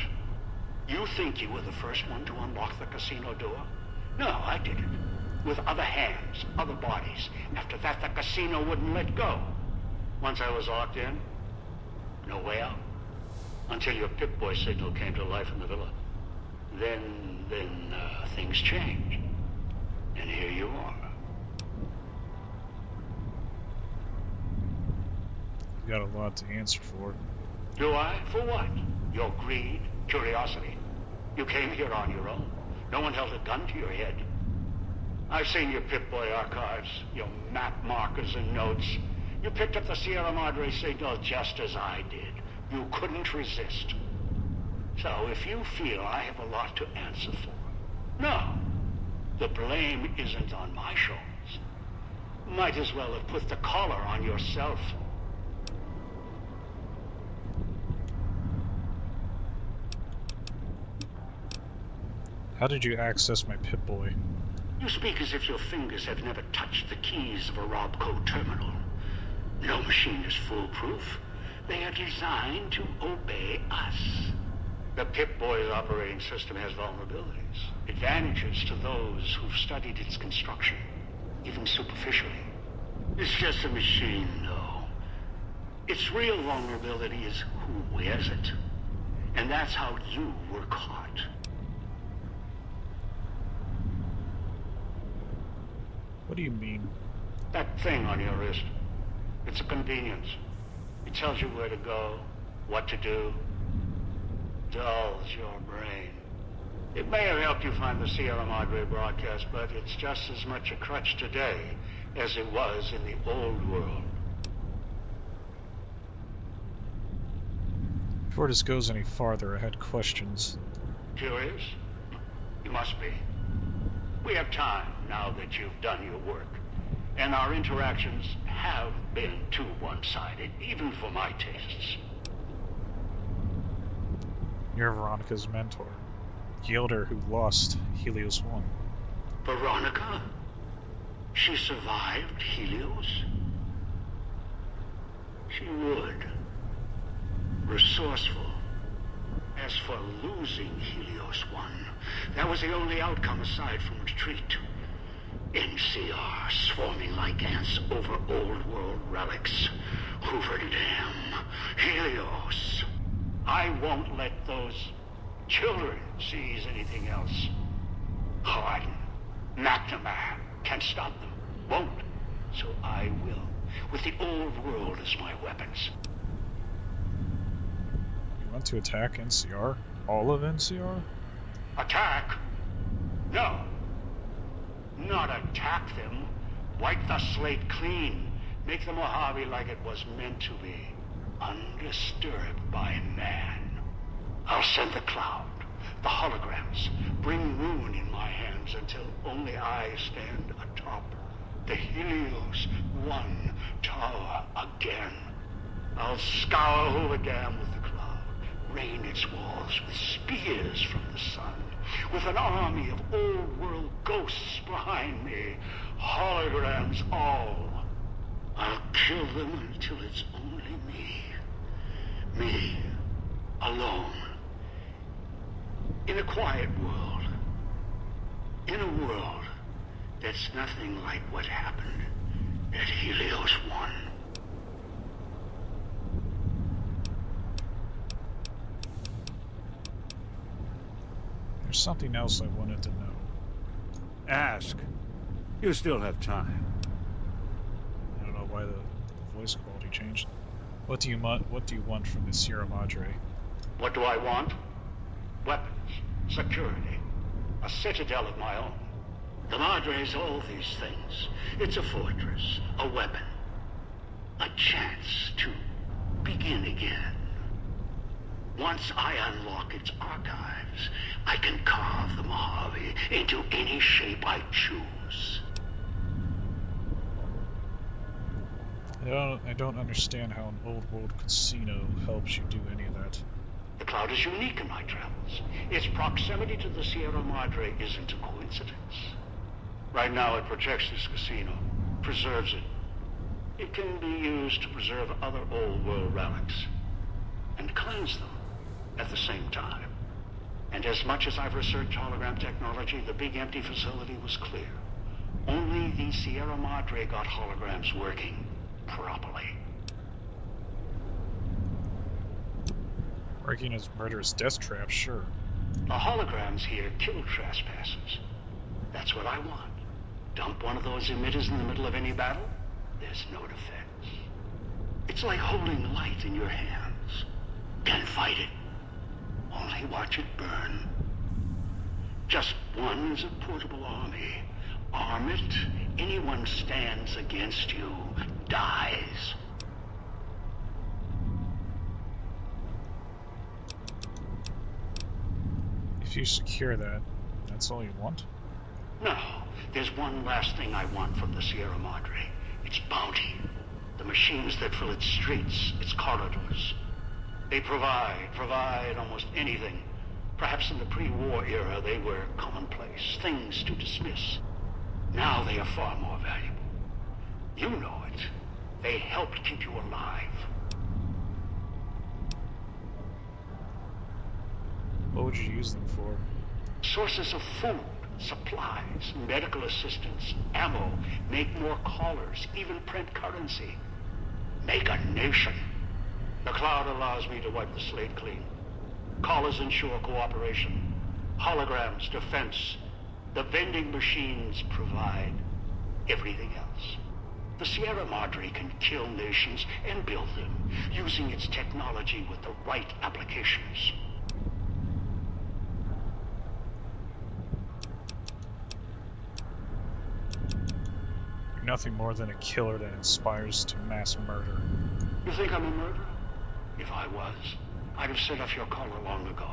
You think you were the first one to unlock the casino door? No, I did it. With other hands, other bodies. After that, the casino wouldn't let go. Once I was locked in, no way out. Until your Pip-Boy signal came to life in the villa. Then things changed. And here you are. You got a lot to answer for. Do I? For what? Your greed, curiosity. You came here on your own. No one held a gun to your head. I've seen your Pip-Boy archives, your map markers and notes. You picked up the Sierra Madre signal just as I did. You couldn't resist. So if you feel I have a lot to answer for, no, the blame isn't on my shoulders. Might as well have put the collar on yourself. How did you access my Pip-Boy? You speak as if your fingers have never touched the keys of a Robco terminal. No machine is foolproof. They are designed to obey us. The Pip-Boy's operating system has vulnerabilities, advantages to those who've studied its construction, even superficially. It's just a machine, though. Its real vulnerability is who wears it. And that's how you were caught. What do you mean? That thing on your wrist. It's a convenience. It tells you where to go, what to do. Dulls your brain. It may have helped you find the Sierra Madre broadcast, but it's just as much a crutch today as it was in the old world. Before this goes any farther, I had questions. Curious? You must be. We have time now that you've done your work. And our interactions have been too one-sided, even for my tastes. You're Veronica's mentor. The elder who lost Helios 1. Veronica? She survived Helios? She would. Resourceful. As for losing Helios 1, that was the only outcome aside from retreat. NCR swarming like ants over old world relics. Hoover Dam. Helios. I won't let those children seize anything else. Harden, McNamara can't stop them. Won't. So I will. With the old world as my weapons. You want to attack NCR? All of NCR? Attack? No. Not attack them. Wipe the slate clean. Make the Mojave like it was meant to be. Undisturbed by man. I'll send the cloud, the holograms, bring ruin in my hands until only I stand atop the Helios 1 tower again. I'll scour Hoover Dam with the cloud, rain its walls with spears from the sun, with an army of old-world ghosts behind me, holograms all. I'll kill them until it's only me. Me, alone. In a quiet world. In a world that's nothing like what happened at Helios 1. There's something else I wanted to know. Ask. You still have time. I don't know why the voice quality changed. What do you want from the Sierra Madre? What do I want? Weapons, security, a citadel of my own. The Madre's all these things. It's a fortress, a weapon, a chance to begin again. Once I unlock its archives, I can carve the Mojave into any shape I choose. I don't understand how an old world casino helps you do any of that. The cloud is unique in my travels. Its proximity to the Sierra Madre isn't a coincidence. Right now it protects this casino, preserves it. It can be used to preserve other old world relics, and cleanse them at the same time. And as much as I've researched hologram technology, the big empty facility was clear. Only the Sierra Madre got holograms working properly. Working as murderous death traps, sure. The holograms here kill trespassers. That's what I want. Dump one of those emitters in the middle of any battle, there's no defense. It's like holding light in your hands. Can't fight it. Only watch it burn. Just one is a portable army. Arm it, anyone stands against you dies. If you secure that, that's all you want? No, there's one last thing I want from the Sierra Madre. Its bounty. The machines that fill its streets, its corridors. They provide almost anything. Perhaps in the pre-war era they were commonplace, things to dismiss. Now they are far more valuable. You know it. They helped keep you alive. What would you use them for? Sources of food, supplies, medical assistance, ammo, make more callers, even print currency. Make a nation. The cloud allows me to wipe the slate clean. Callers ensure cooperation. Holograms, defense. The vending machines provide everything else. The Sierra Madre can kill nations and build them, using its technology with the right applications. You're nothing more than a killer that inspires to mass murder. You think I'm a murderer? If I was, I'd have set off your caller long ago.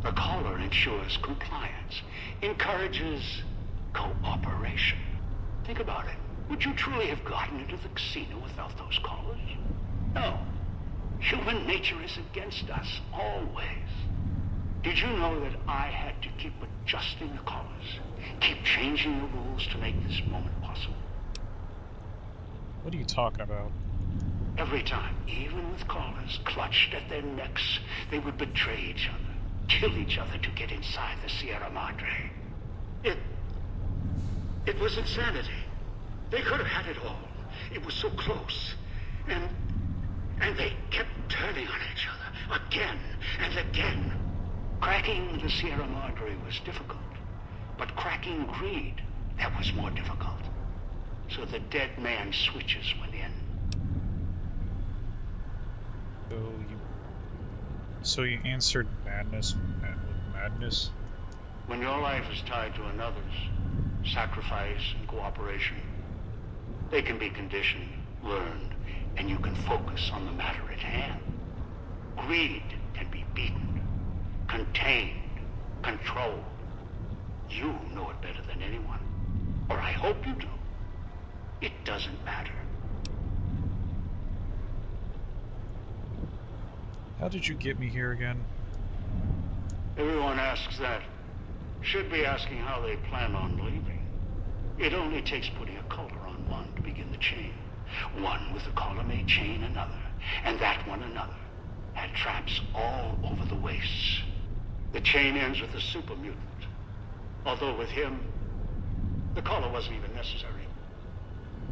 The caller ensures compliance, encourages cooperation. Think about it. Would you truly have gotten into the casino without those collars? No. Human nature is against us, always. Did you know that I had to keep adjusting the collars? Keep changing the rules to make this moment possible? What are you talking about? Every time, even with collars clutched at their necks, they would betray each other, kill each other to get inside the Sierra Madre. It was insanity. They could have had it all. It was so close. And they kept turning on each other, again and again. Cracking the Sierra Madre was difficult, but cracking greed, that was more difficult. So the dead man switches went in. So you answered madness with madness? When your life is tied to another's, sacrifice and cooperation, they can be conditioned, learned, and you can focus on the matter at hand. Greed can be beaten, contained, controlled. You know it better than anyone. Or I hope you do. It doesn't matter. How did you get me here again? Everyone asks that. Should be asking how they plan on leaving. It only takes putting a collar on one to begin the chain. One with a collar may chain another, and that one another. Had traps all over the wastes. The chain ends with a super mutant. Although with him, the collar wasn't even necessary.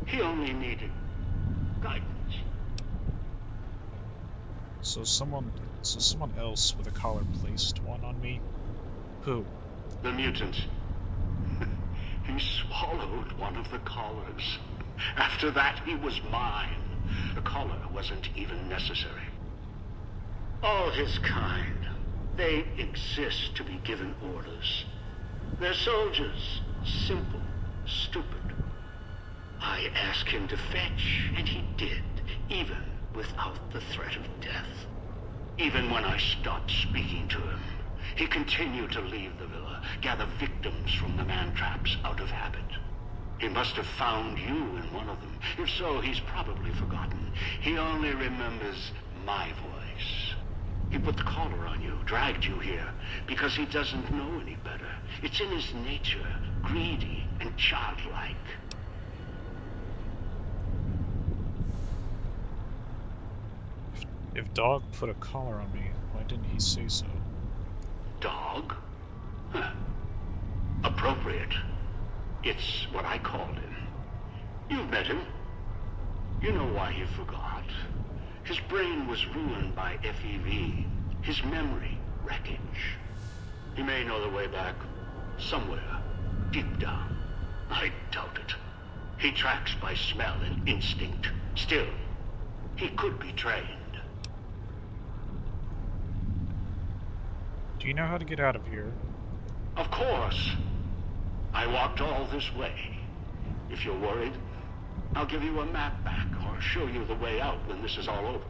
He only needed guidance. So someone else with a collar placed one on me? Who? The mutant. He swallowed one of the collars. After that, he was mine. The collar wasn't even necessary. All his kind, they exist to be given orders. They're soldiers, simple, stupid. I asked him to fetch, and he did, even without the threat of death. Even when I stopped speaking to him, he continued to leave the villa, gather victims from the man-traps out of habit. He must have found you in one of them. If so, he's probably forgotten. He only remembers my voice. He put the collar on you, dragged you here, because he doesn't know any better. It's in his nature, greedy and childlike. If Dog put a collar on me, why didn't he say so? Dog? Huh. Appropriate. It's what I called him. You've met him. You know why he forgot. His brain was ruined by FEV. His memory, wreckage. He may know the way back. Somewhere. Deep down. I doubt it. He tracks by smell and instinct. Still, he could be trained. Do you know how to get out of here? Of course. I walked all this way. If you're worried, I'll give you a map back or show you the way out when this is all over.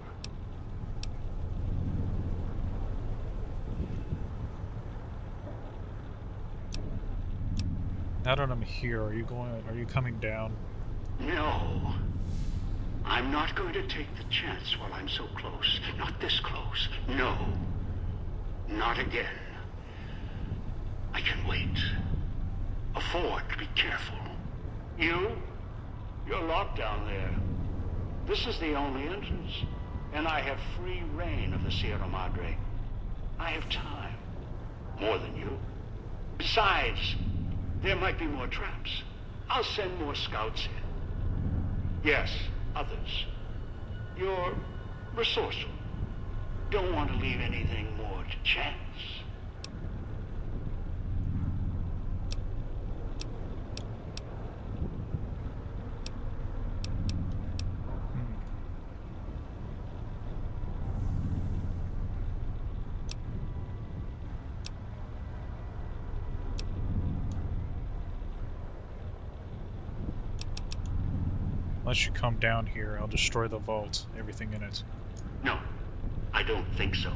Now that I'm here, are you coming down? No. I'm not going to take the chance while I'm so close. Not this close. No. Not again. I can wait. Afford to be careful. You're locked down there. This is the only entrance, and I have free reign of the Sierra Madre. I have time. More than you. Besides, there might be more traps. I'll send more scouts in. Yes, others. You're resourceful. Don't want to leave anything more to chance. Unless you come down here, I'll destroy the vault, everything in it. No, I don't think so.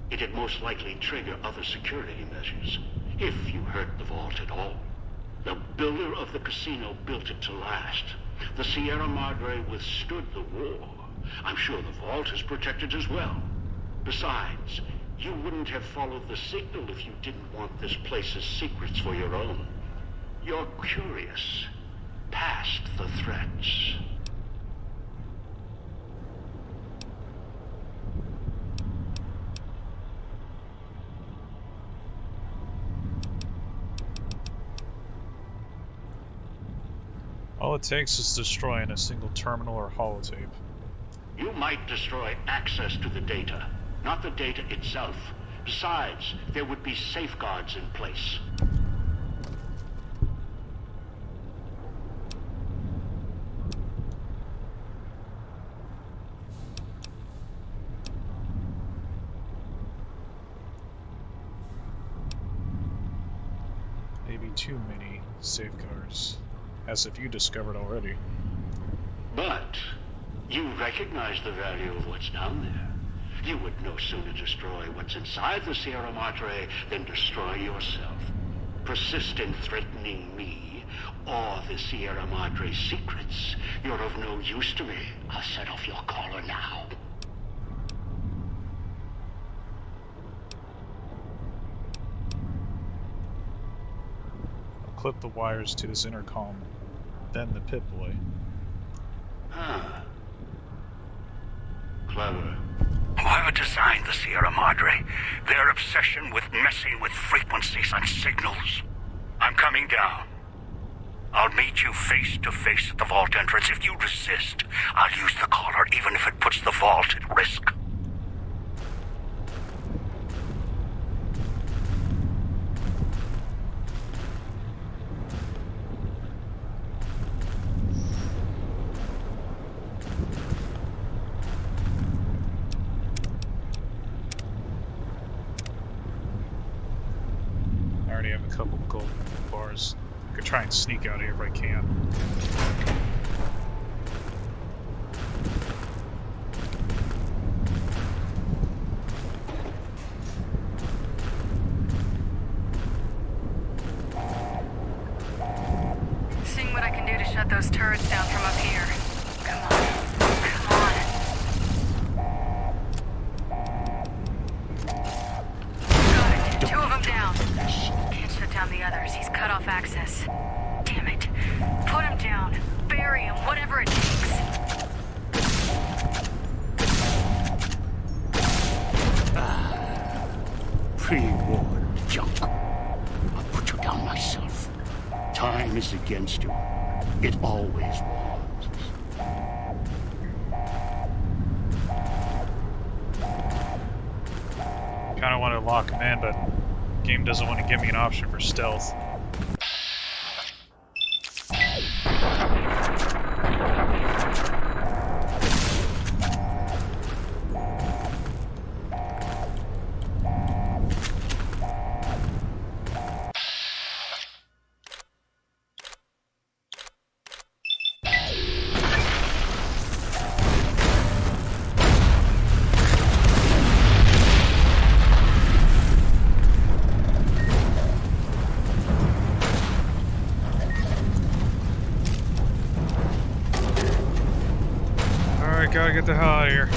It'd most likely trigger other security measures, if you hurt the vault at all. The builder of the casino built it to last. The Sierra Madre withstood the war. I'm sure the vault is protected as well. Besides, you wouldn't have followed the signal if you didn't want this place's secrets for your own. You're curious, past the threats. All it takes is destroying a single terminal or holotape. You might destroy access to the data, not the data itself. Besides, there would be safeguards in place. Maybe too many safeguards, as if you discovered already. But you recognize the value of what's down there. You would no sooner destroy what's inside the Sierra Madre than destroy yourself. Persist in threatening me or the Sierra Madre's secrets. You're of no use to me. I'll set off your collar now. I'll clip the wires to this intercom, then the Pip-Boy. Huh. Clever. Whoever designed the Sierra Madre, their obsession with messing with frequencies and signals. I'm coming down. I'll meet you face to face at the vault entrance. If you resist, I'll use the collar even if it puts the vault at risk. I already have a couple gold bars. I could try and sneak out of here if I can. Seeing what I can do to shut those turrets down from up here. Come on. Come on. Got it. 2 of them down. Can't shut down the others. He's cut off access. Damn it. Put him down. Bury him. Whatever it takes. Pre-war junk. I'll put you down myself. Time is against you. It always was. Kinda want to lock him in, but the game doesn't want to give me an option for stealth. Alright, gotta get the hell out of here.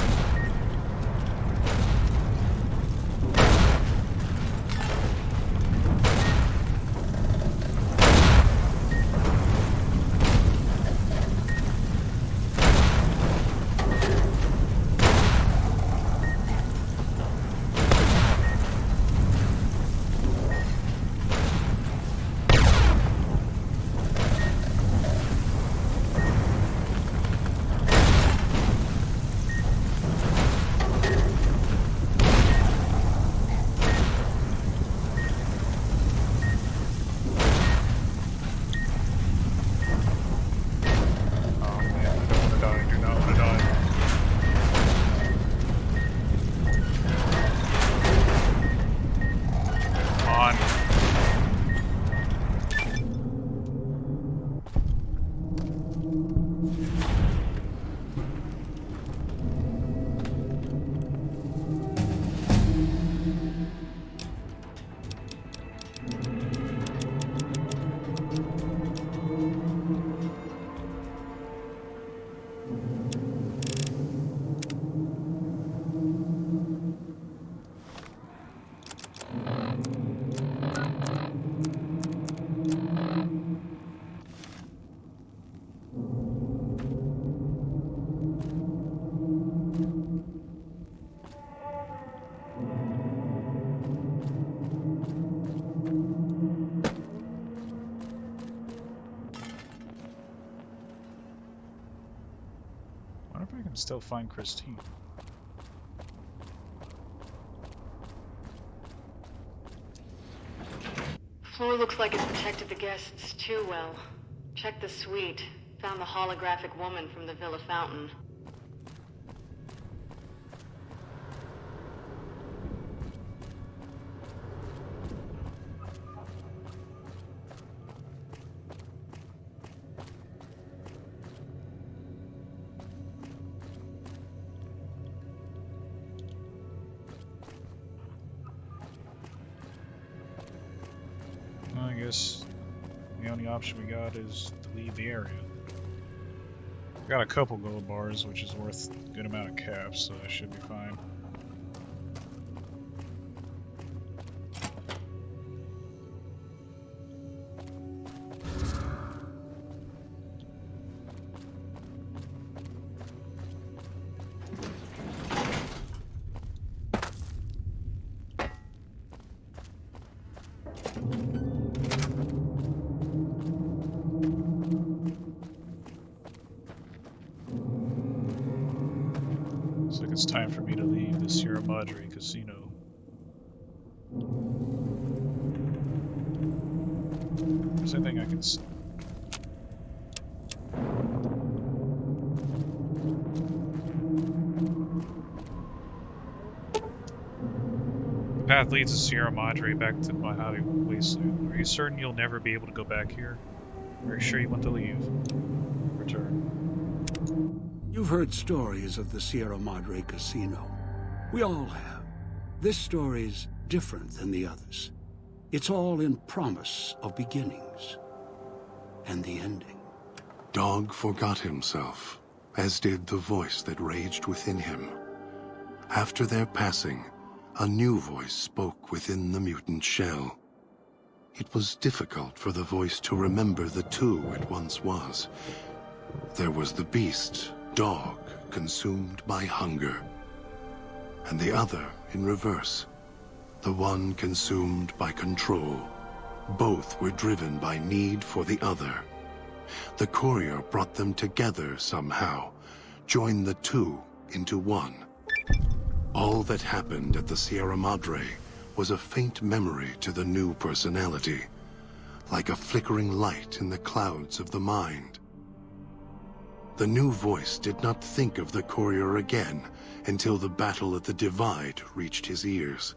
Still find Christine. Floor looks like it protected the guests too well. Checked the suite. Found the holographic woman from the Villa Fountain. I guess the only option we got is to leave the area. Got a couple gold bars, which is worth a good amount of caps, so that should be fine. Looks like it's time for me to leave the Sierra Madre Casino. Is there anything I can see? The path leads to Sierra Madre back to Mojave Wasteland. Are you certain you'll never be able to go back here? Are you sure you want to leave? Return. You've heard stories of the Sierra Madre Casino. We all have. This story's different than the others. It's all in promise of beginnings. And the ending. Dog forgot himself, as did the voice that raged within him. After their passing, a new voice spoke within the mutant shell. It was difficult for the voice to remember the two it once was. There was the beast, Dog, consumed by hunger. And the other in reverse, the one consumed by control. Both were driven by need for the other. The courier brought them together somehow, joined the two into one. All that happened at the Sierra Madre was a faint memory to the new personality, like a flickering light in the clouds of the mind. The new voice did not think of the courier again until the battle at the Divide reached his ears.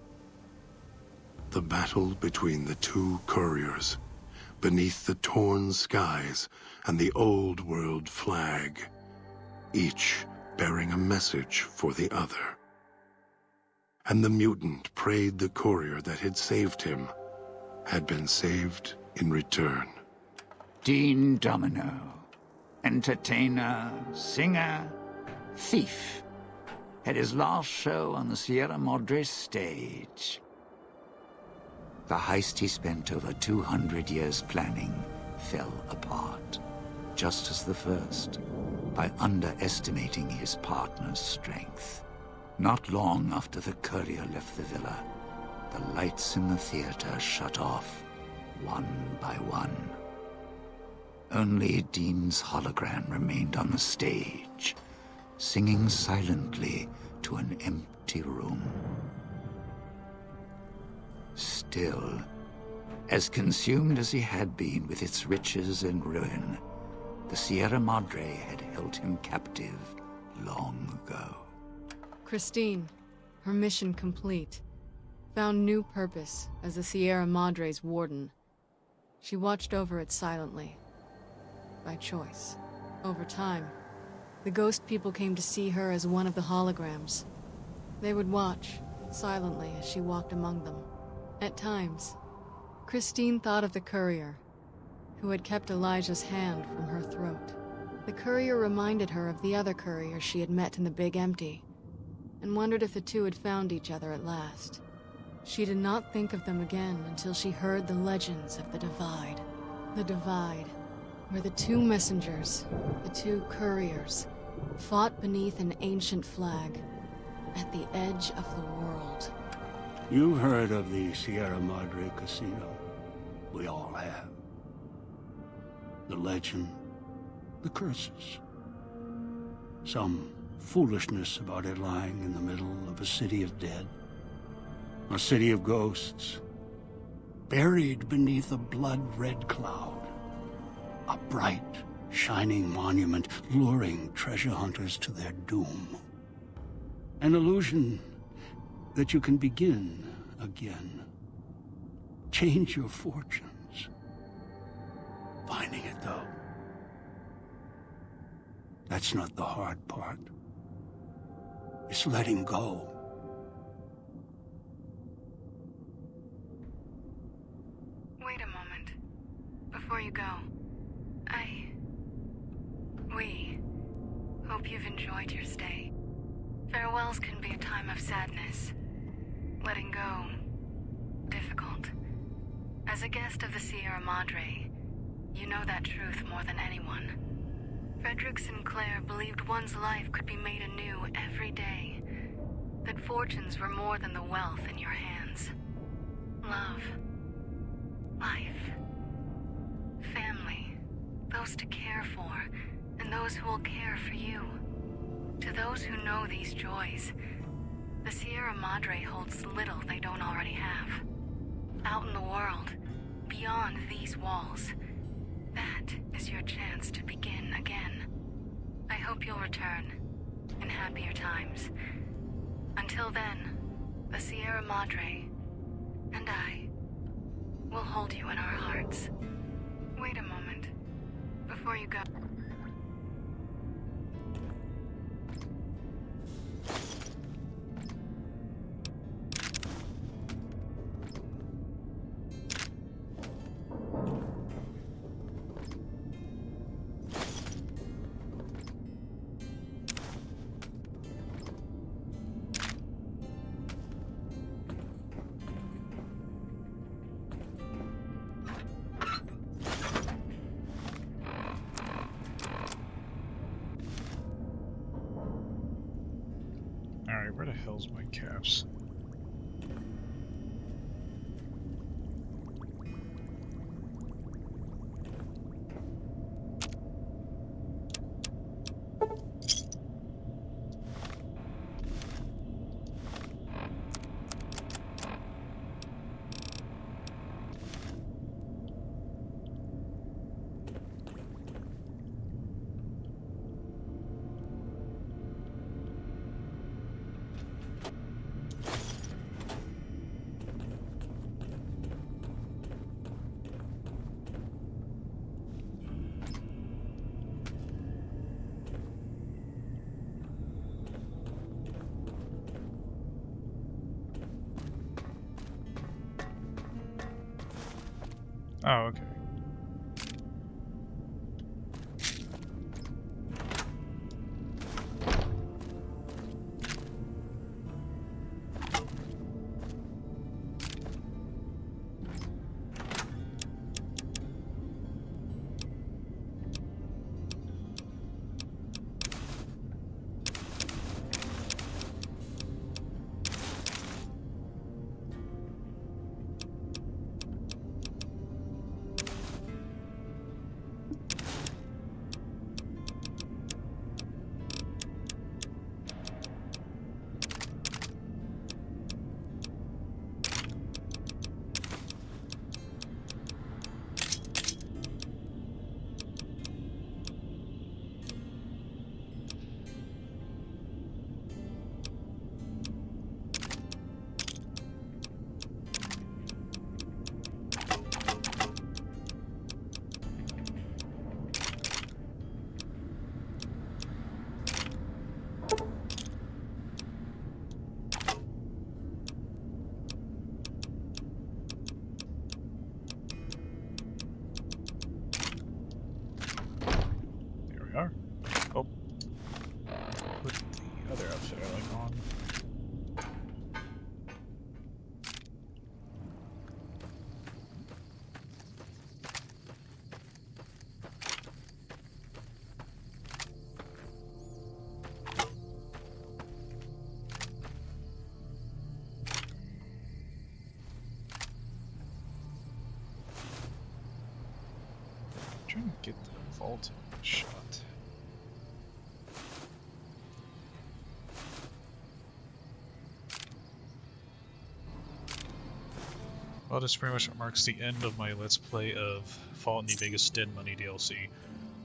The battle between the two couriers, beneath the torn skies and the old world flag, each bearing a message for the other. And the mutant prayed the courier that had saved him had been saved in return. Dean Domino, entertainer, singer, thief, had his last show on the Sierra Madre stage. The heist he spent over 200 years planning fell apart, just as the first, by underestimating his partner's strength. Not long after the courier left the villa, the lights in the theater shut off, one by one. Only Dean's hologram remained on the stage, singing silently to an empty room. Still, as consumed as he had been with its riches and ruin, the Sierra Madre had held him captive long ago. Christine, her mission complete. Found new purpose as the Sierra Madre's warden. She watched over it silently. By choice. Over time, the ghost people came to see her as one of the holograms. They would watch, silently, as she walked among them. At times, Christine thought of the courier, who had kept Elijah's hand from her throat. The courier reminded her of the other courier she had met in the Big Empty, and wondered if the two had found each other at last. She did not think of them again until she heard the legends of the Divide. The Divide, where the two messengers, the two couriers, fought beneath an ancient flag, at the edge of the world. You've heard of the Sierra Madre Casino. We all have. The legend, the curses. Some foolishness about it lying in the middle of a city of dead. A city of ghosts, buried beneath a blood-red cloud. A bright, shining monument luring treasure hunters to their doom. An illusion that you can begin again. Change your fortunes. Finding it, though, that's not the hard part. It's letting go. Wait a moment. Before you go, we hope you've enjoyed your stay. Farewells can be a time of sadness. Letting go, difficult. As a guest of the Sierra Madre, you know that truth more than anyone. Frederick Sinclair believed one's life could be made anew every day. That fortunes were more than the wealth in your hands. Love. Life. Family. Those to care for, and those who will care for you. To those who know these joys, the Sierra Madre holds little they don't already have. Out in the world, beyond these walls, that is your chance to begin again. I hope you'll return, in happier times. Until then, the Sierra Madre and I will hold you in our hearts. Wait a moment, before you go. Alright, where the hell's my caps? Oh, okay. There we are. Oh. Put the other outfit I like on. Trying to get the vault shot. Well, this pretty much marks the end of my Let's Play of Fallout New Vegas Dead Money DLC.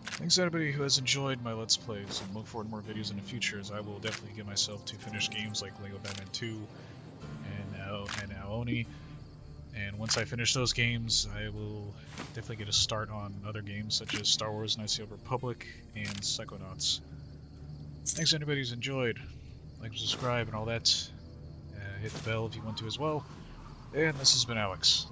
Thanks to everybody who has enjoyed my Let's Plays, and look forward to more videos in the future, as I will definitely give myself to finish games like LEGO Batman 2 and Aoni. And once I finish those games, I will definitely get a start on other games such as Star Wars Knights of the Old Republic and Psychonauts. Thanks to anybody who's enjoyed. Like, subscribe, and all that. Hit the bell if you want to as well. And this has been ALX.